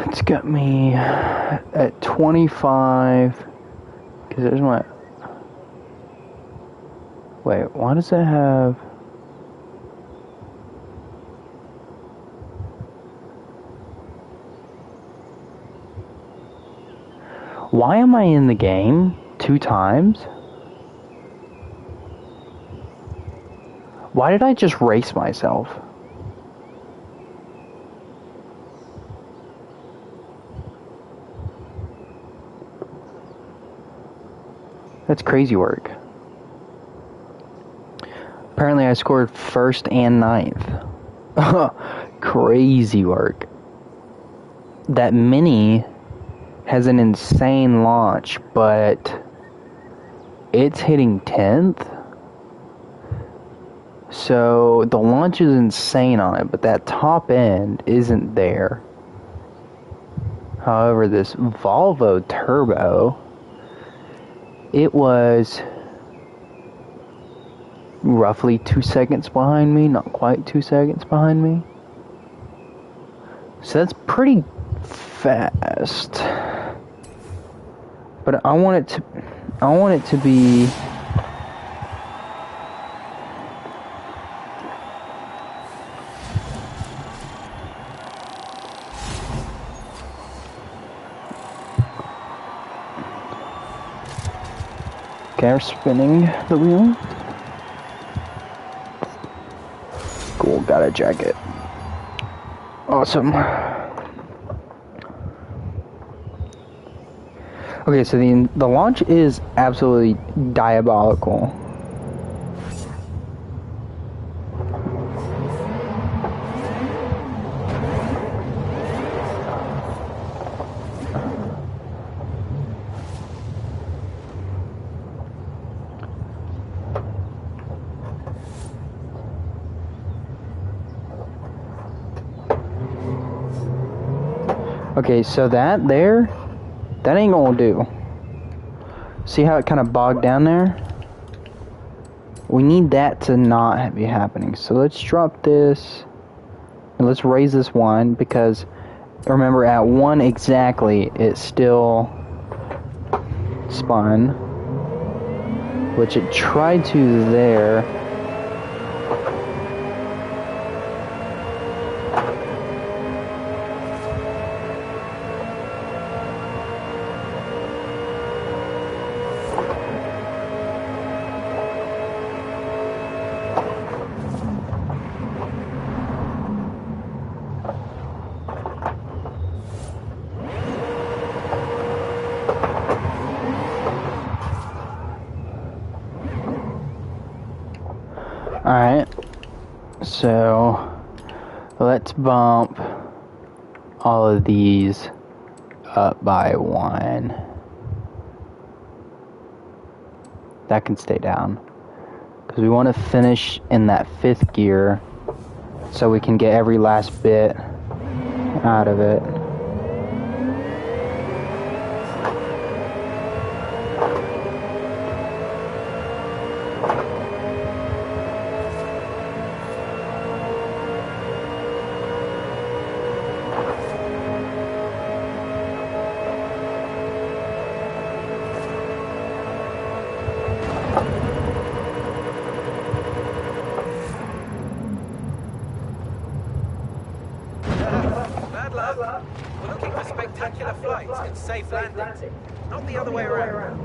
It's got me at 25. Because there's my. Wait, why does it have. Why am I in the game 2 times? Why did I just race myself? That's crazy work. Apparently I scored 1st and 9th. Crazy work. That Mini has an insane launch, but it's hitting 10th. So the launch is insane on it, but that top end isn't there. However, this Volvo Turbo, it was roughly 2 seconds behind me, not quite 2 seconds behind me. So that's pretty fast. But I want it to be okay, we're spinning the wheel. Cool, got a jacket. Awesome. Okay, so the launch is absolutely diabolical. Okay, so that ain't gonna do. See how it kind of bogged down there? We need that to not be happening. So let's drop this. And let's raise this one, because remember at 1 exactly, it still spun. Which it tried to there. Alright, so let's bump all of these up by 1. that can stay down. Because we want to finish in that 5th gear so we can get every last bit out of it. Bad luck. We're looking for spectacular flights and safe landings, not the other way around.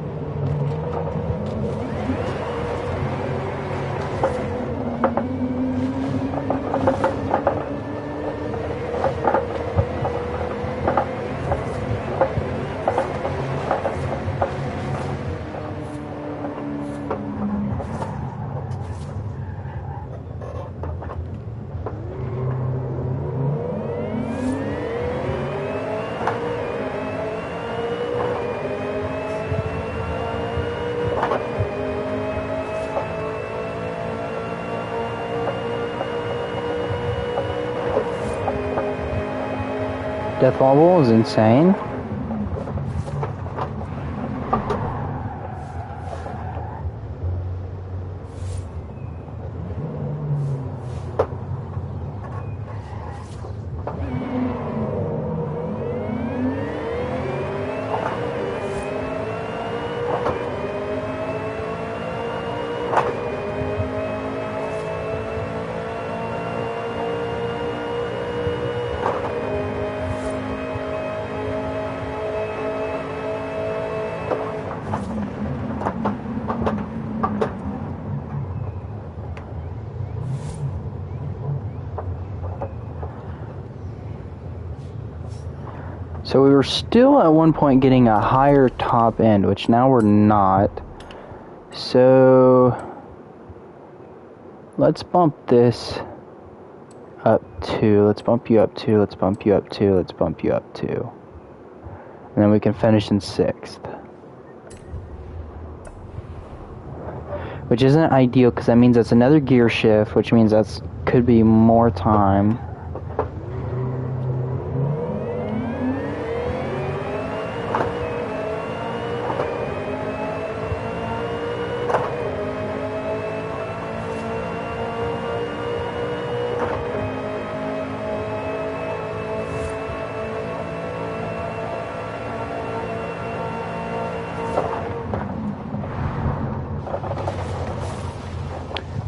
Death Wobble is insane. So we were still at one point getting a higher top end, which now we're not. So let's bump this up 2. Let's bump you up 2. Let's bump you up 2. Let's bump you up 2. And then we can finish in 6th. Which isn't ideal because that means that's another gear shift, which means that's could be more time.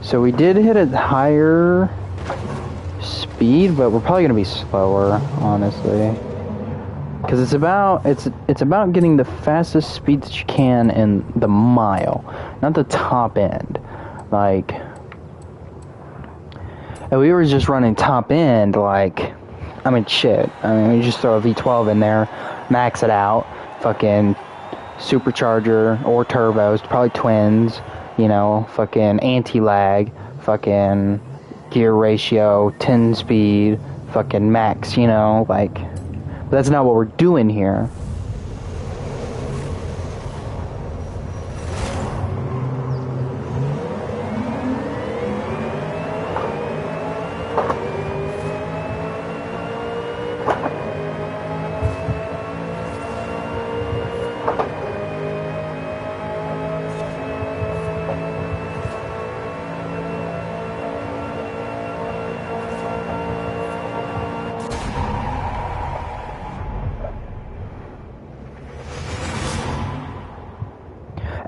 So we did hit a higher speed, but we're probably gonna be slower, honestly, because it's about getting the fastest speed that you can in the mile, not the top end. Like, if we were just running top end, like, I mean, shit. I mean, we just throw a V12 in there, max it out, fucking supercharger or turbos, probably twins. You know, fucking anti-lag, fucking gear ratio, 10 speed, fucking max, you know, like, but that's not what we're doing here.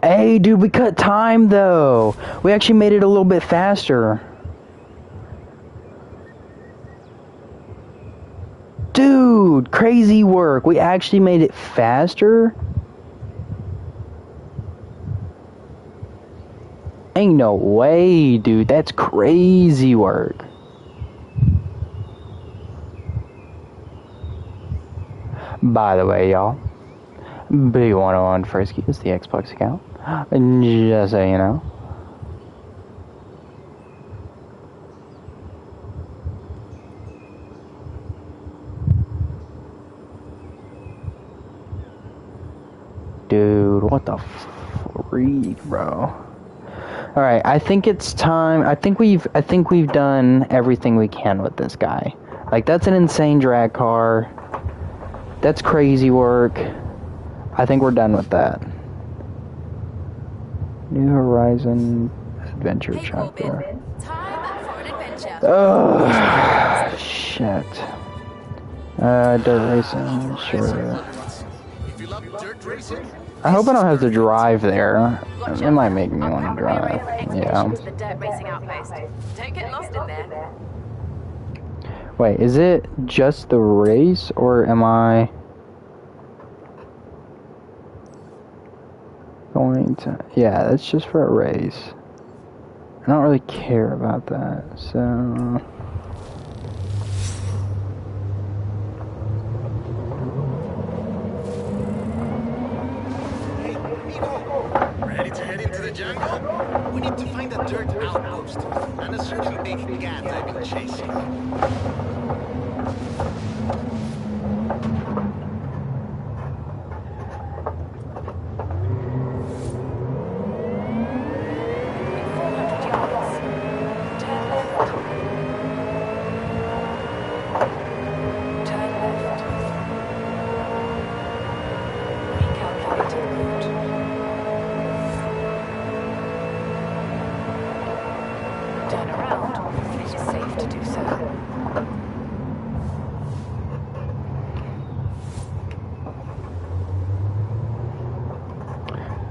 Hey, dude, we cut time, though. We actually made it a little bit faster. Dude, crazy work. We actually made it faster? Ain't no way, dude. That's crazy work. By the way, y'all, B101 Frisky is the Xbox account. Just so you know. Dude, what the breathe, bro. All right, I think it's time. I think we've done everything we can with this guy. Like, that's an insane drag car. That's crazy work. I think we're done with that. New Horizon Adventure Chapter. Time for an adventure. Oh, shit. Dirt racing, sure. If you love dirt racing, I hope I don't have to drive there. It might make me want to drive. Yeah. The dirt racing outpost. Don't get lost in there. Wait, is it just the race, or am I going to... Yeah, that's just for a race. I don't really care about that, so... hey, amigo, ready to head into the jungle? We need to find a dirt outpost and a certain big cat I've been chasing. Turn around when it is safe to do so.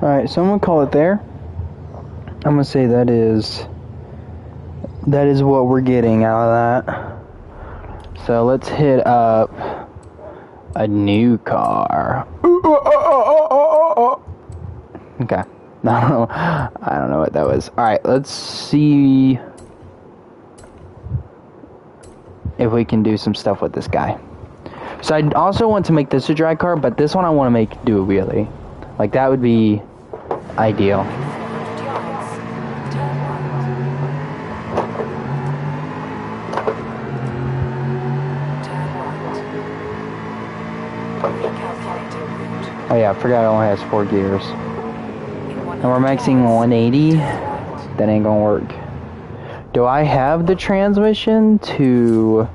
Alright, so I'm gonna call it there. I'm gonna say that is what we're getting out of that. So let's hit up a new car. Okay. I don't know what that was. Alright, let's see if we can do some stuff with this guy. So I also want to make this a drag car, but this one I want to do a wheelie. Like, that would be ideal. Oh yeah, I forgot it only has 4 gears. And we're maxing 180. That ain't gonna work. Do I have the transmission to...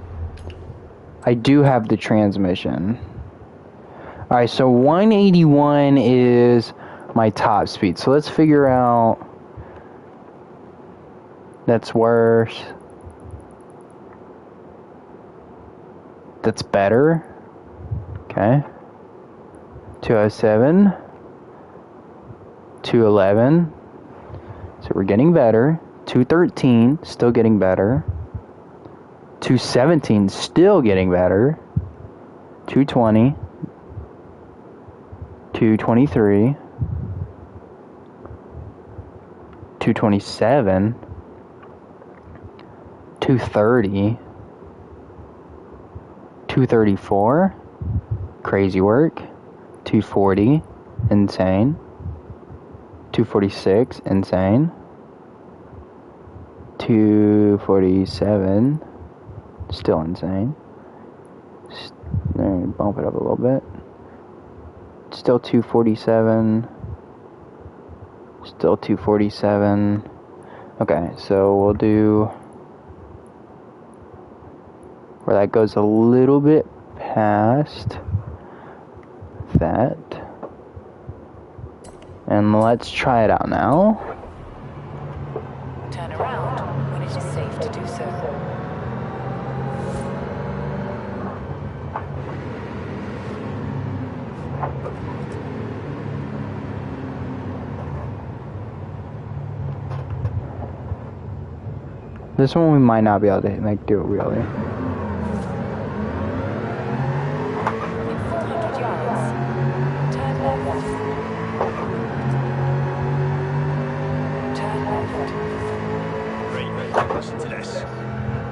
I do have the transmission. Alright, so 181 is my top speed. So let's figure out... That's worse. That's better. Okay. 207. 211. So we're getting better. 213, still getting better. 217, still getting better. 220. 223. 227. 230. 234. Crazy work. 240. Insane. 246. Insane. 247. Still insane. Bump it up a little bit. Still 247. Still 247. Okay, so we'll do where that goes a little bit past that. And let's try it out now. Turn around when it is safe to do so. This one we might not be able to do it really. In 400 yards, turn left. Turn left. Right, listen to this.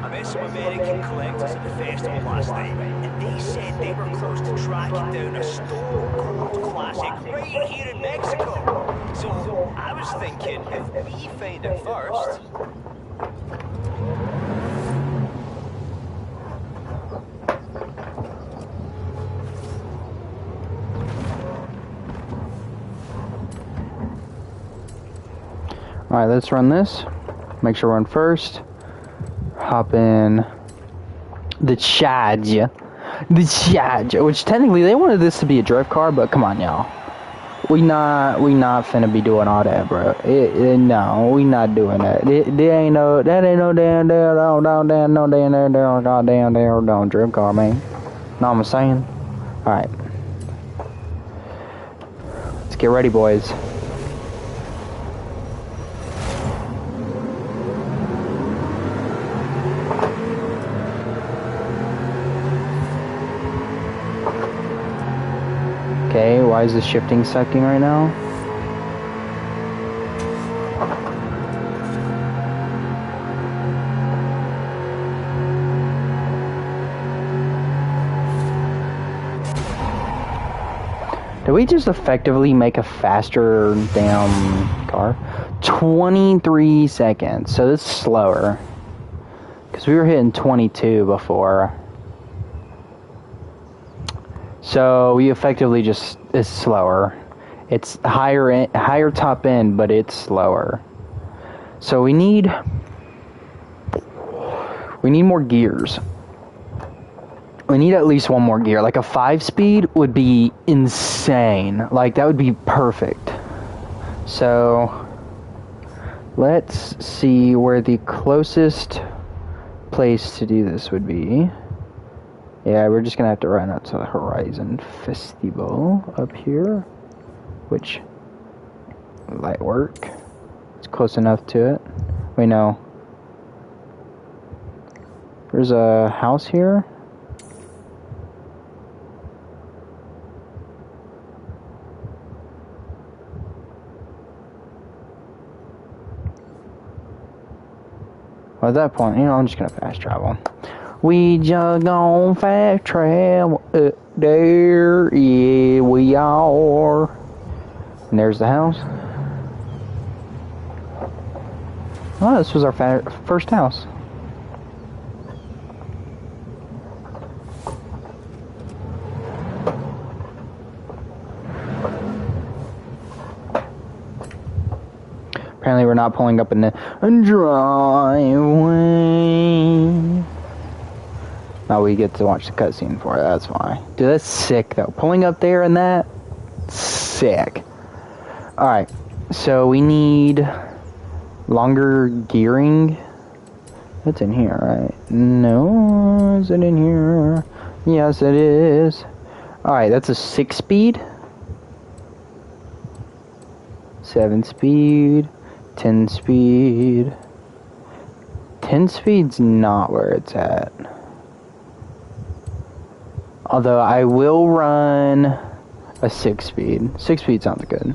I met some American collectors at the festival last night, and they said they were close to tracking down a stone cold classic right here in Mexico. So I was thinking, if we find it first... Alright, let's run this. Make sure we're on first. Hop in the Charge. The Charge. Which technically they wanted this to be a drift car, but come on, y'all. We not finna be doing all that, bro. No, we not doing that. That ain't no damn goddamn drift car, man. Know what I'm saying? Alright. Let's get ready, boys. Okay, why is the shifting sucking right now? Did we just effectively make a faster damn car? 23 seconds, so this is slower. Because we were hitting 22 before. So we effectively just, it's slower. It's higher top end, but it's slower. So we need more gears. We need at least one more gear. Like a 5-speed would be insane. Like that would be perfect. So let's see where the closest place to do this would be. Yeah, we're just gonna have to run out to the Horizon Festival up here, which might work. It's close enough to it. Wait, no. There's a house here. Well, at that point, I'm just gonna fast travel. We just gon' fast travel up there, yeah, we are. And there's the house. Oh, this was our first house. Apparently we're not pulling up in the driveway. Now we get to watch the cutscene for it, that's why. Dude, that's sick though. Pulling up there and that, sick. Alright, so we need longer gearing. That's in here, right? No, is it in here? Yes, it is. Alright, that's a 6-speed. 7-speed. 10-speed. 10-speed's not where it's at. Although I will run a 6-speed. 6-speed sounds good.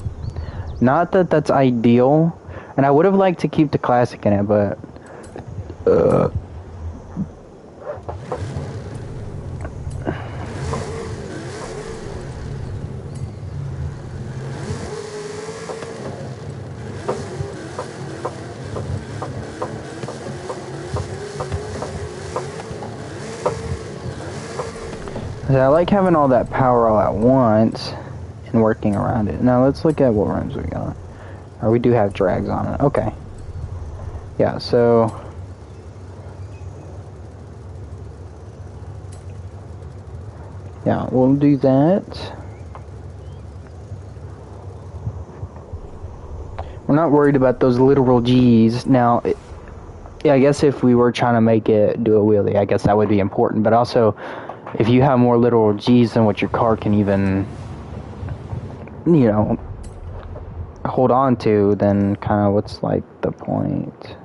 Not that that's ideal. And I would have liked to keep the classic in it, but... I like having all that power all at once and working around it. Now let's look at what runs we got. Or we do have drags on it. Okay. Yeah, so... yeah, we'll do that. We're not worried about those literal G's. Now, yeah, I guess if we were trying to make it do a wheelie, I guess that would be important. But also, if you have more literal G's than what your car can even, hold on to, then kind of what's like the point?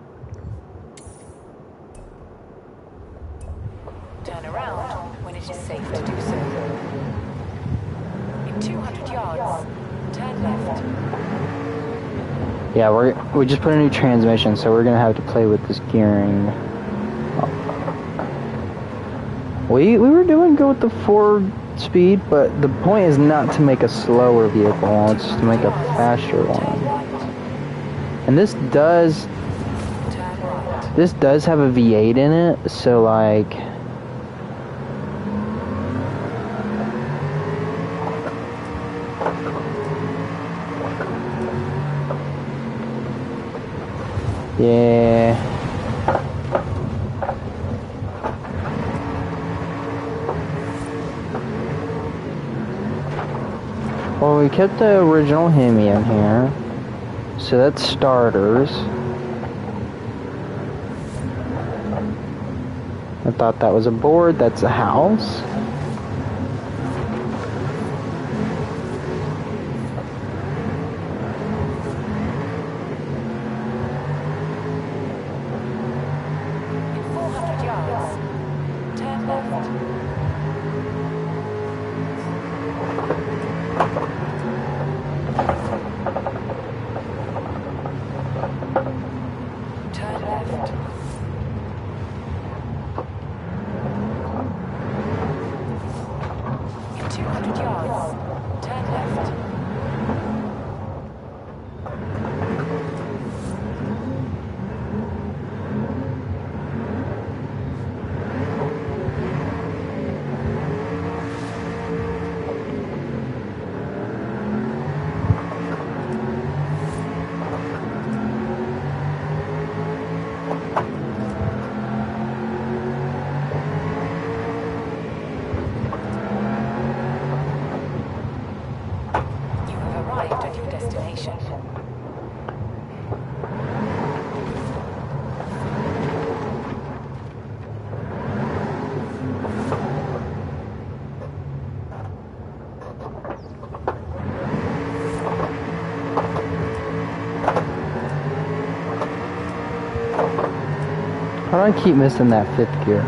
Turn around when it is safe to do so. In 200 yards, turn left. Yeah, we just put a new transmission, so we're gonna have to play with this gearing. We were doing good with the 4-speed, but the point is not to make a slower vehicle, it's to make a faster one. And this does have a V8 in it, so like... Yeah. Well, we kept the original Hemi in here. So that's starters. I thought that was a board. That's a house. In 400 yards, turn left. Turn left. In 200 yards, turn left. You have arrived at your destination. How do I keep missing that 5th gear?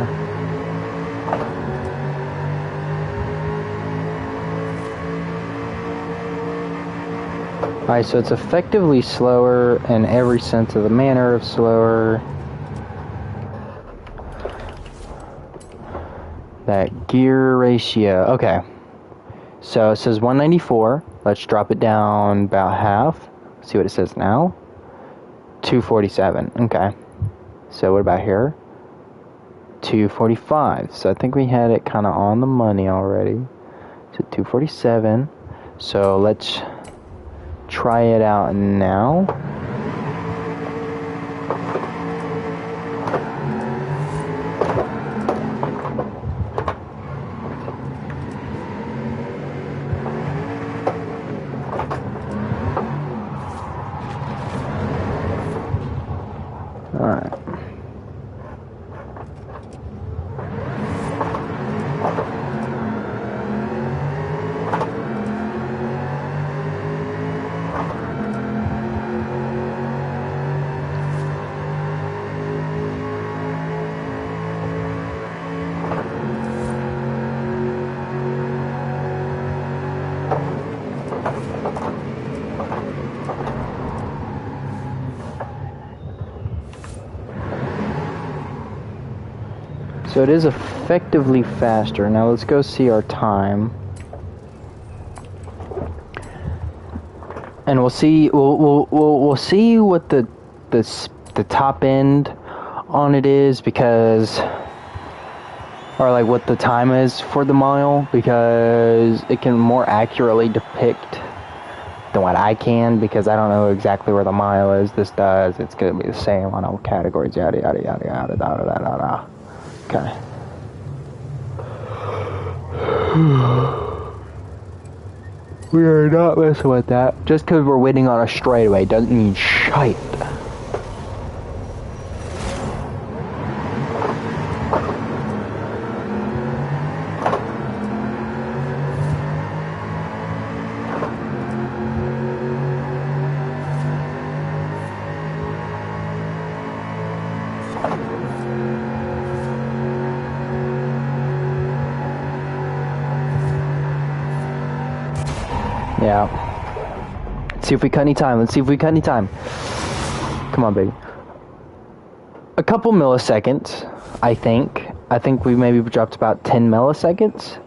Alright, so it's effectively slower in every sense of the manner of slower. That gear ratio. Okay. So it says 194. Let's drop it down about half. See what it says now. 247. Okay. So what about here? 245. So I think we had it kind of on the money already. So 247. So let's try it out now. Alright. So it is effectively faster. Now let's go see our time. And we'll see we'll see what the top end on it is, because, or like what the time is for the mile, because it can more accurately depict than what I can, because I don't know exactly where the mile is. This does. It's gonna be the same on all categories. Yada yada yada yada yada yada yada. Okay. We are not messing with that. Just because we're waiting on a straightaway doesn't mean shite. Yeah. Let's see if we cut any time. Let's see if we cut any time. Come on, baby. A couple milliseconds, I think. I think we maybe dropped about 10 milliseconds.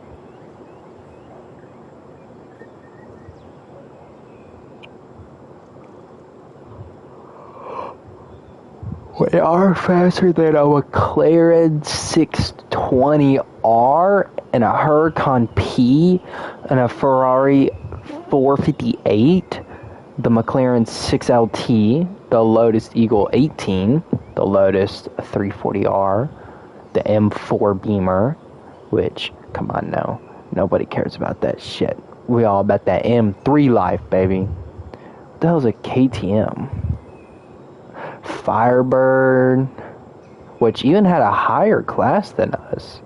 We are faster than a McLaren 620R and a Huracan P and a Ferrari 458. the McLaren 6LT, the Lotus Eagle 18, the Lotus 340R, the M4 Beamer, which, come on, no. Nobody cares about that shit. We all about that M3 life, baby. What the hell's a KTM? Firebird, which even had a higher class than us.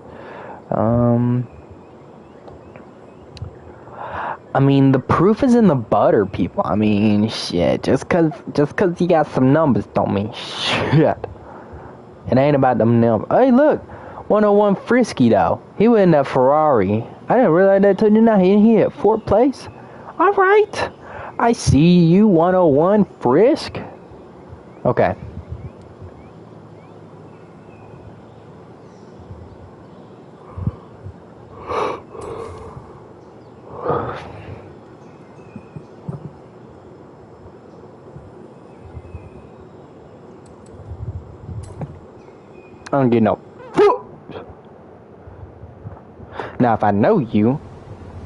I mean, the proof is in the butter, people. I mean, shit. Just cause you got some numbers don't mean shit. It ain't about them numbers. Hey, look, 101 Frisky though. He was in that Ferrari. I didn't realize that till now. He hit 4th place. All right, I see you, 101 Frisk. Okay. I don't get no. Now, if I know you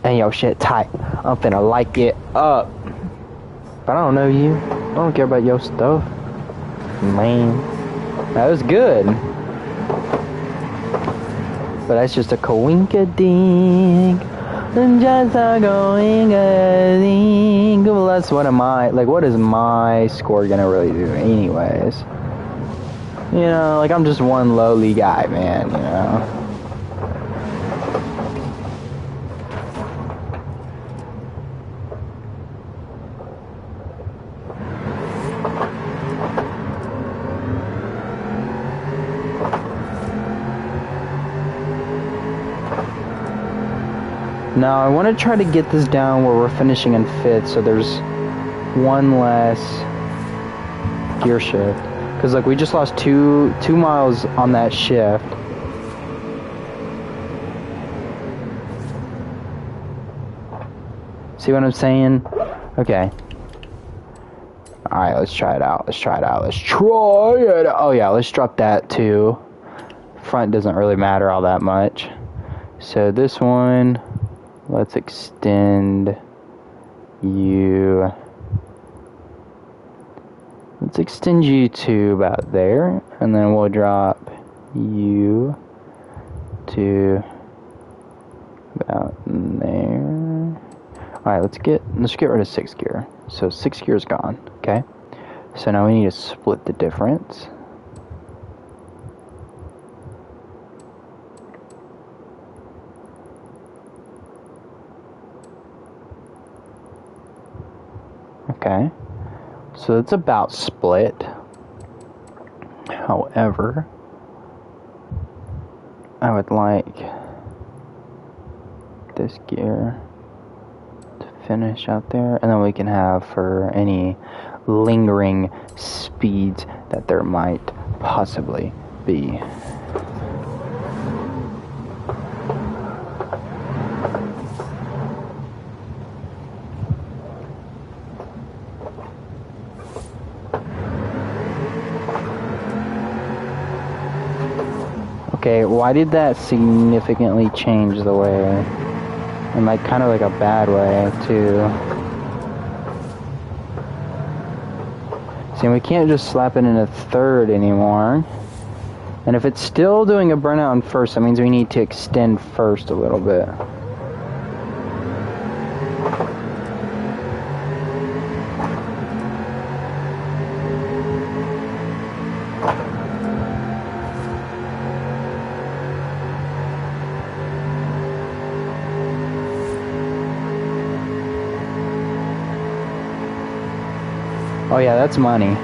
and your shit tight, I'm finna like it up. But I don't know you. I don't care about your stuff. Man, that was good. But that's just a coinkadink. And just a coinkadink. Well, that's what am I? Like, what is my score gonna really do, anyways? You know, like, I'm just one lowly guy, man, you know? Now, I want to try to get this down where we're finishing in 5th, so there's one less gear shift. Because, like, we just lost two miles on that shift. See what I'm saying? Okay. Alright, let's try it out. Let's try it out. Oh, yeah, let's drop that, too. Front doesn't really matter all that much. So, this one, let's extend you... Let's extend you to about there, and then we'll drop you to about there. Alright, let's get rid of 6th gear. So 6th gear is gone, okay? So now we need to split the difference. Okay. So it's about split. However, I would like this gear to finish out there, and then we can have for any lingering speeds that there might possibly be. Okay, why did that significantly change the way? And like kind of like a bad way too. See, we can't just slap it in a 3rd anymore. And if it's still doing a burnout in 1st, that means we need to extend 1st a little bit. Oh yeah, that's money.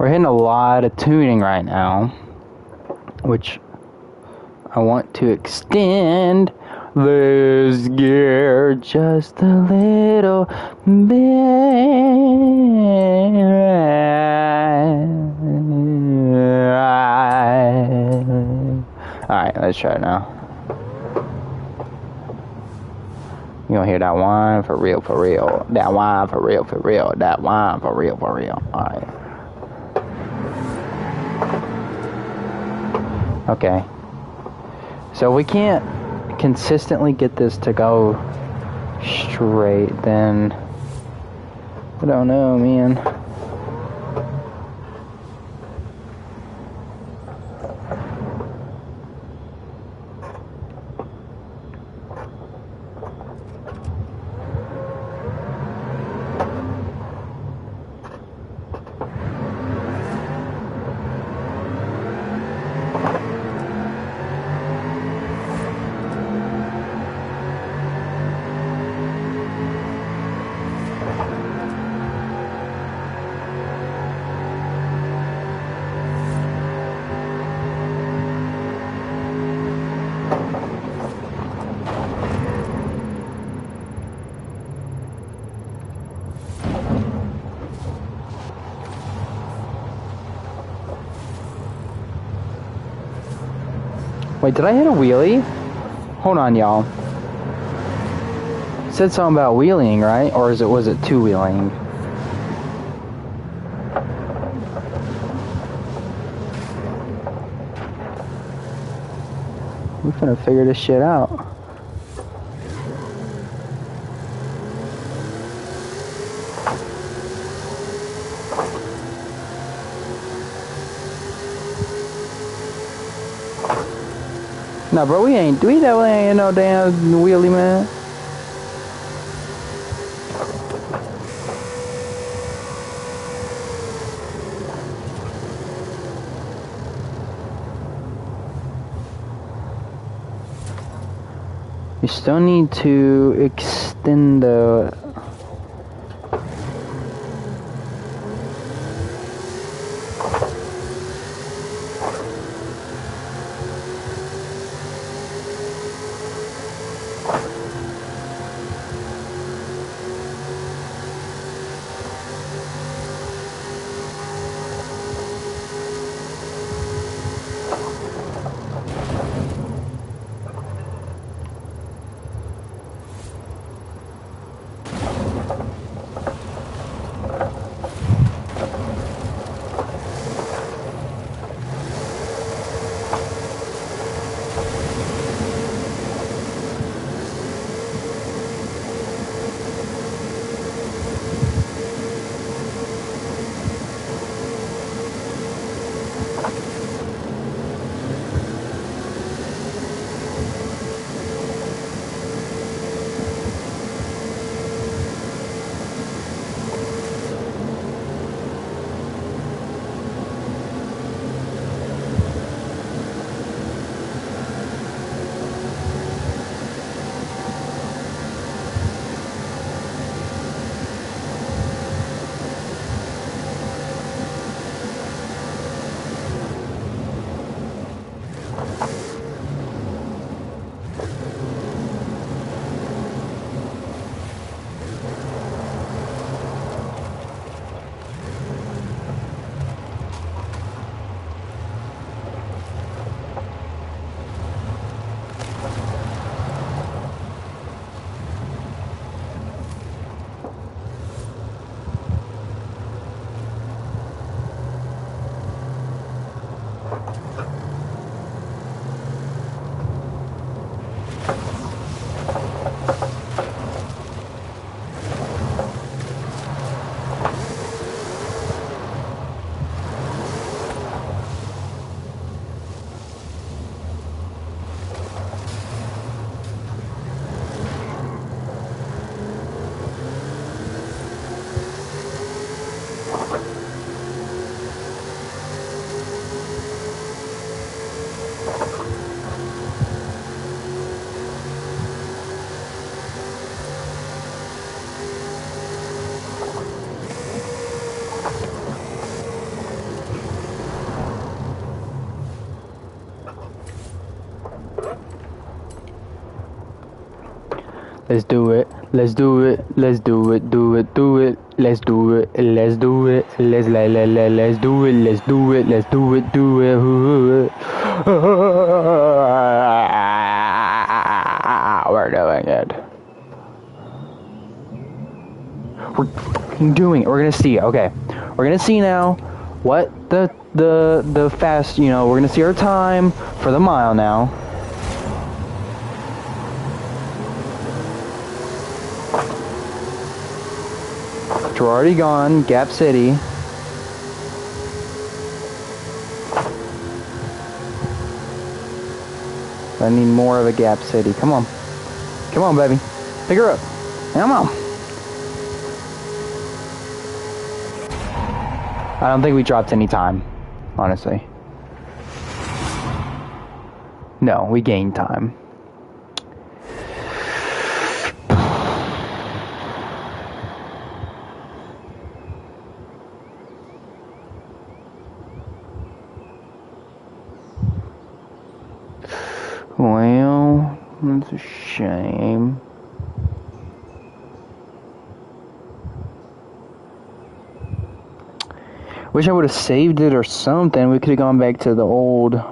We're hitting a lot of tuning right now, which I want to extend this gear just a little bit. Alright, let's try it now. You gonna hear that whine for real, for real. That whine for real, for real. That whine for real, for real. Alright. Okay. So we can't consistently get this to go straight, then I don't know, man. Wait, did I hit a wheelie? Hold on, y'all. It said something about wheeling, right? Or was it two-wheeling? We're gonna figure this shit out. Nah, bro, we definitely ain't no damn wheelie, man. We still need to extend the... Let's do it. Let's do it. Let's do it. Do it. Do it. Let's do it. Let's do it. Let's do it. Let's do it. Let's do it. Do it. We're doing it. We're fucking doing it. We're gonna see. Okay. We're gonna see now what the fast. You know, we're gonna see our time for the mile now. We're already gone, Gap City. I need more of a Gap City. Come on. Come on, baby. Pick her up. Come on. I don't think we dropped any time, honestly. No, we gained time. Well, that's a shame. Wish I would have saved it or something. We could have gone back to the old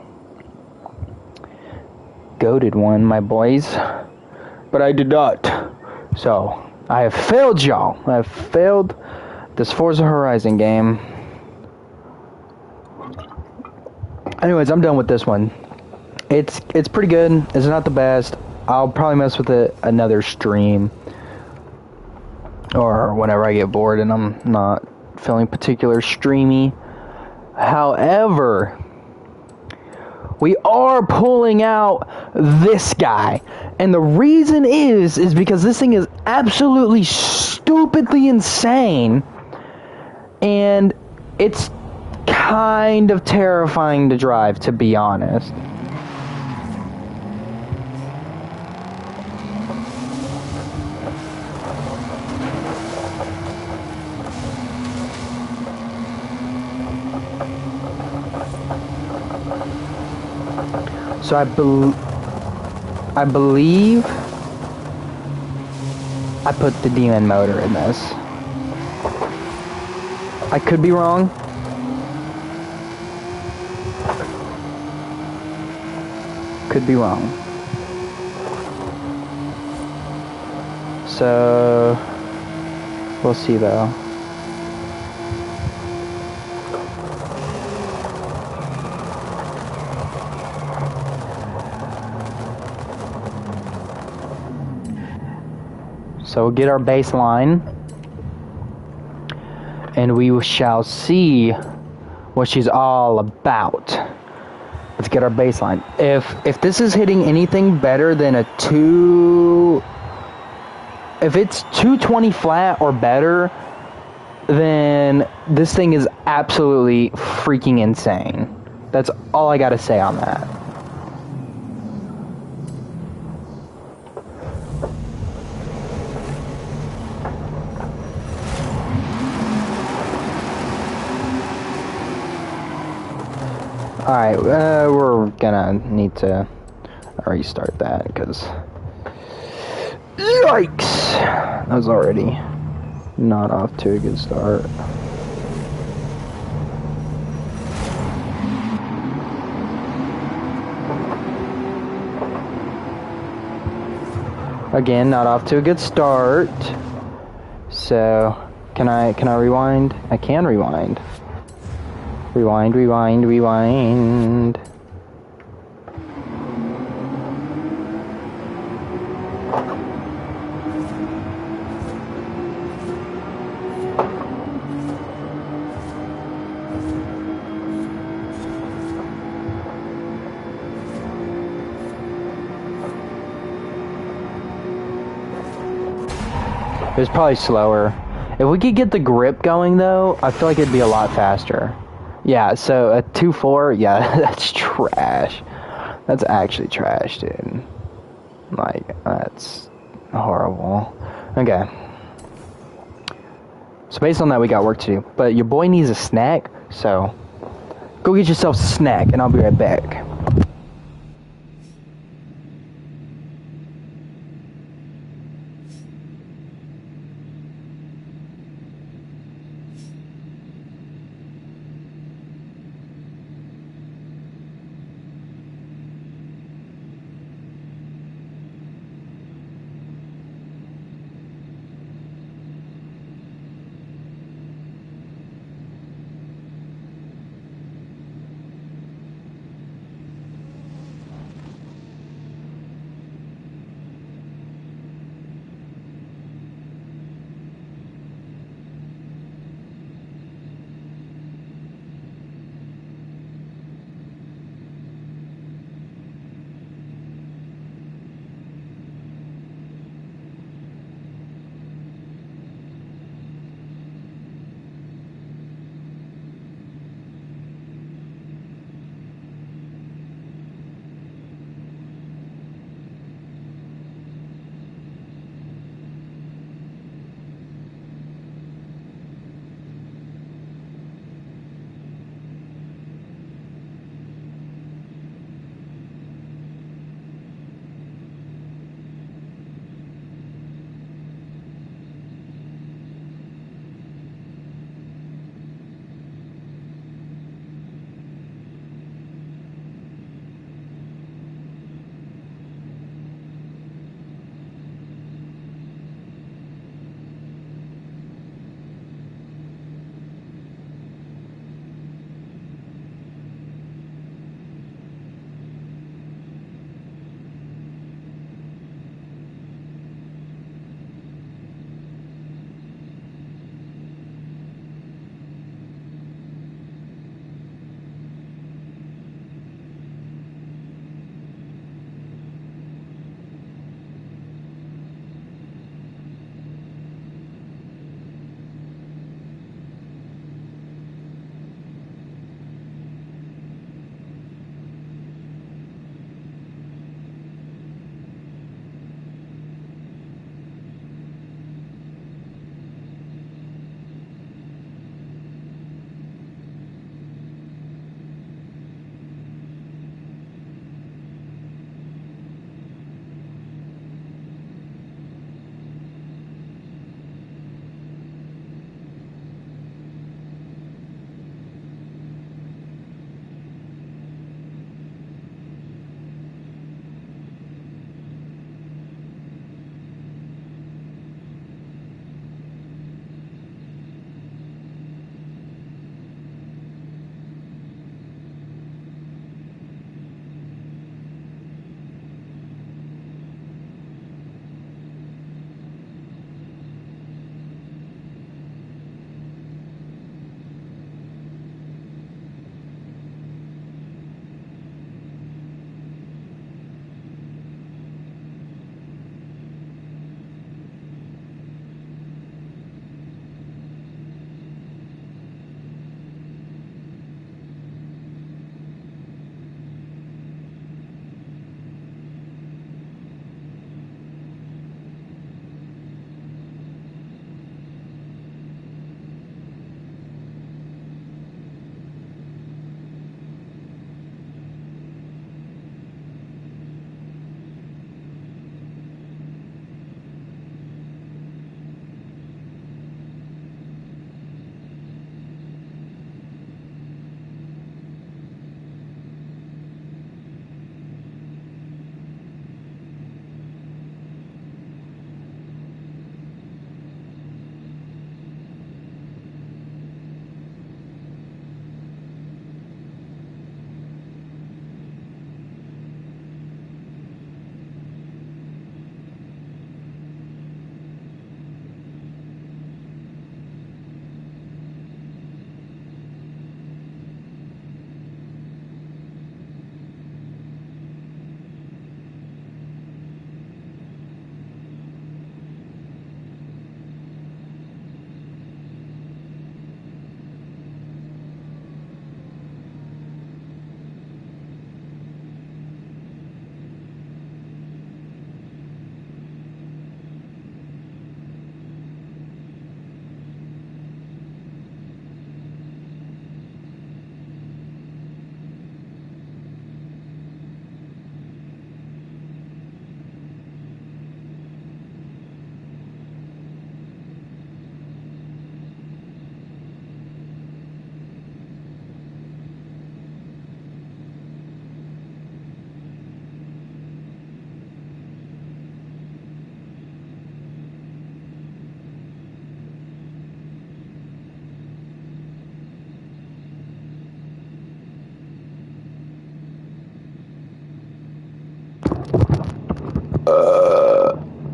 goated one, my boys. But I did not. So, I have failed y'all. I have failed this Forza Horizon game. Anyways, I'm done with this one. It's pretty good. It's not the best. I'll probably mess with it another stream. Or whenever I get bored and I'm not feeling particular streamy. However, we are pulling out this guy. And the reason is because this thing is absolutely stupidly insane. And it's kind of terrifying to drive, to be honest. So I believe I put the demon motor in this. I could be wrong. Could be wrong. So we'll see though. So we'll get our baseline, and we shall see what she's all about. Let's get our baseline. If this is hitting anything better than a if it's 220 flat or better, then this thing is absolutely freaking insane. That's all I gotta say on that. Alright, we're gonna need to restart that, because... Yikes! That was already not off to a good start. Again, not off to a good start. So, can I rewind? I can rewind. Rewind, rewind, rewind. It was probably slower. If we could get the grip going though, I feel like it'd be a lot faster. Yeah, so a 2.4, yeah, that's trash. That's actually trash, dude. Like, that's horrible. Okay. So based on that, we got work to do. But your boy needs a snack, so go get yourself a snack, and I'll be right back.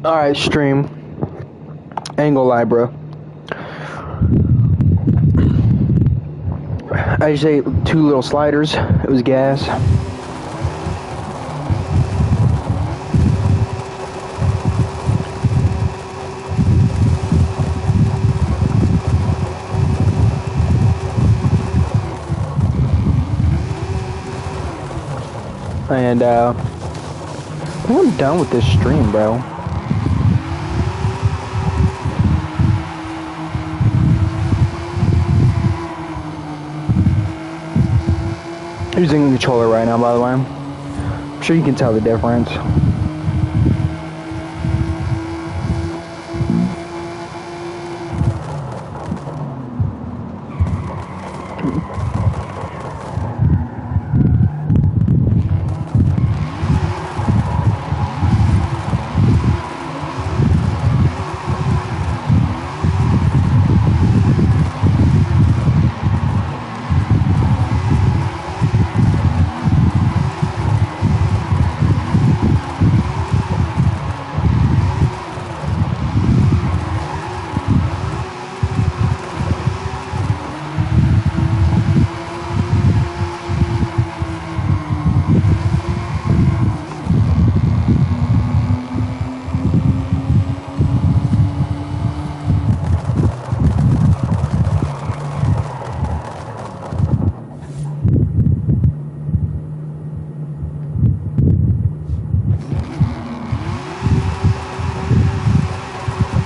Alright, stream. Angle lie, bro. I just ate 2 little sliders. It was gas. And I think I'm done with this stream, bro. I'm using the controller right now, by the way. I'm sure you can tell the difference.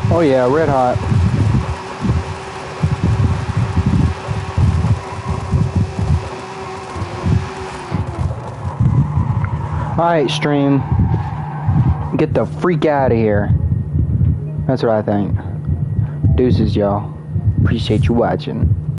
Oh yeah, red hot. Alright, stream. Get the freak out of here. That's what I think. Deuces, y'all. Appreciate you watching.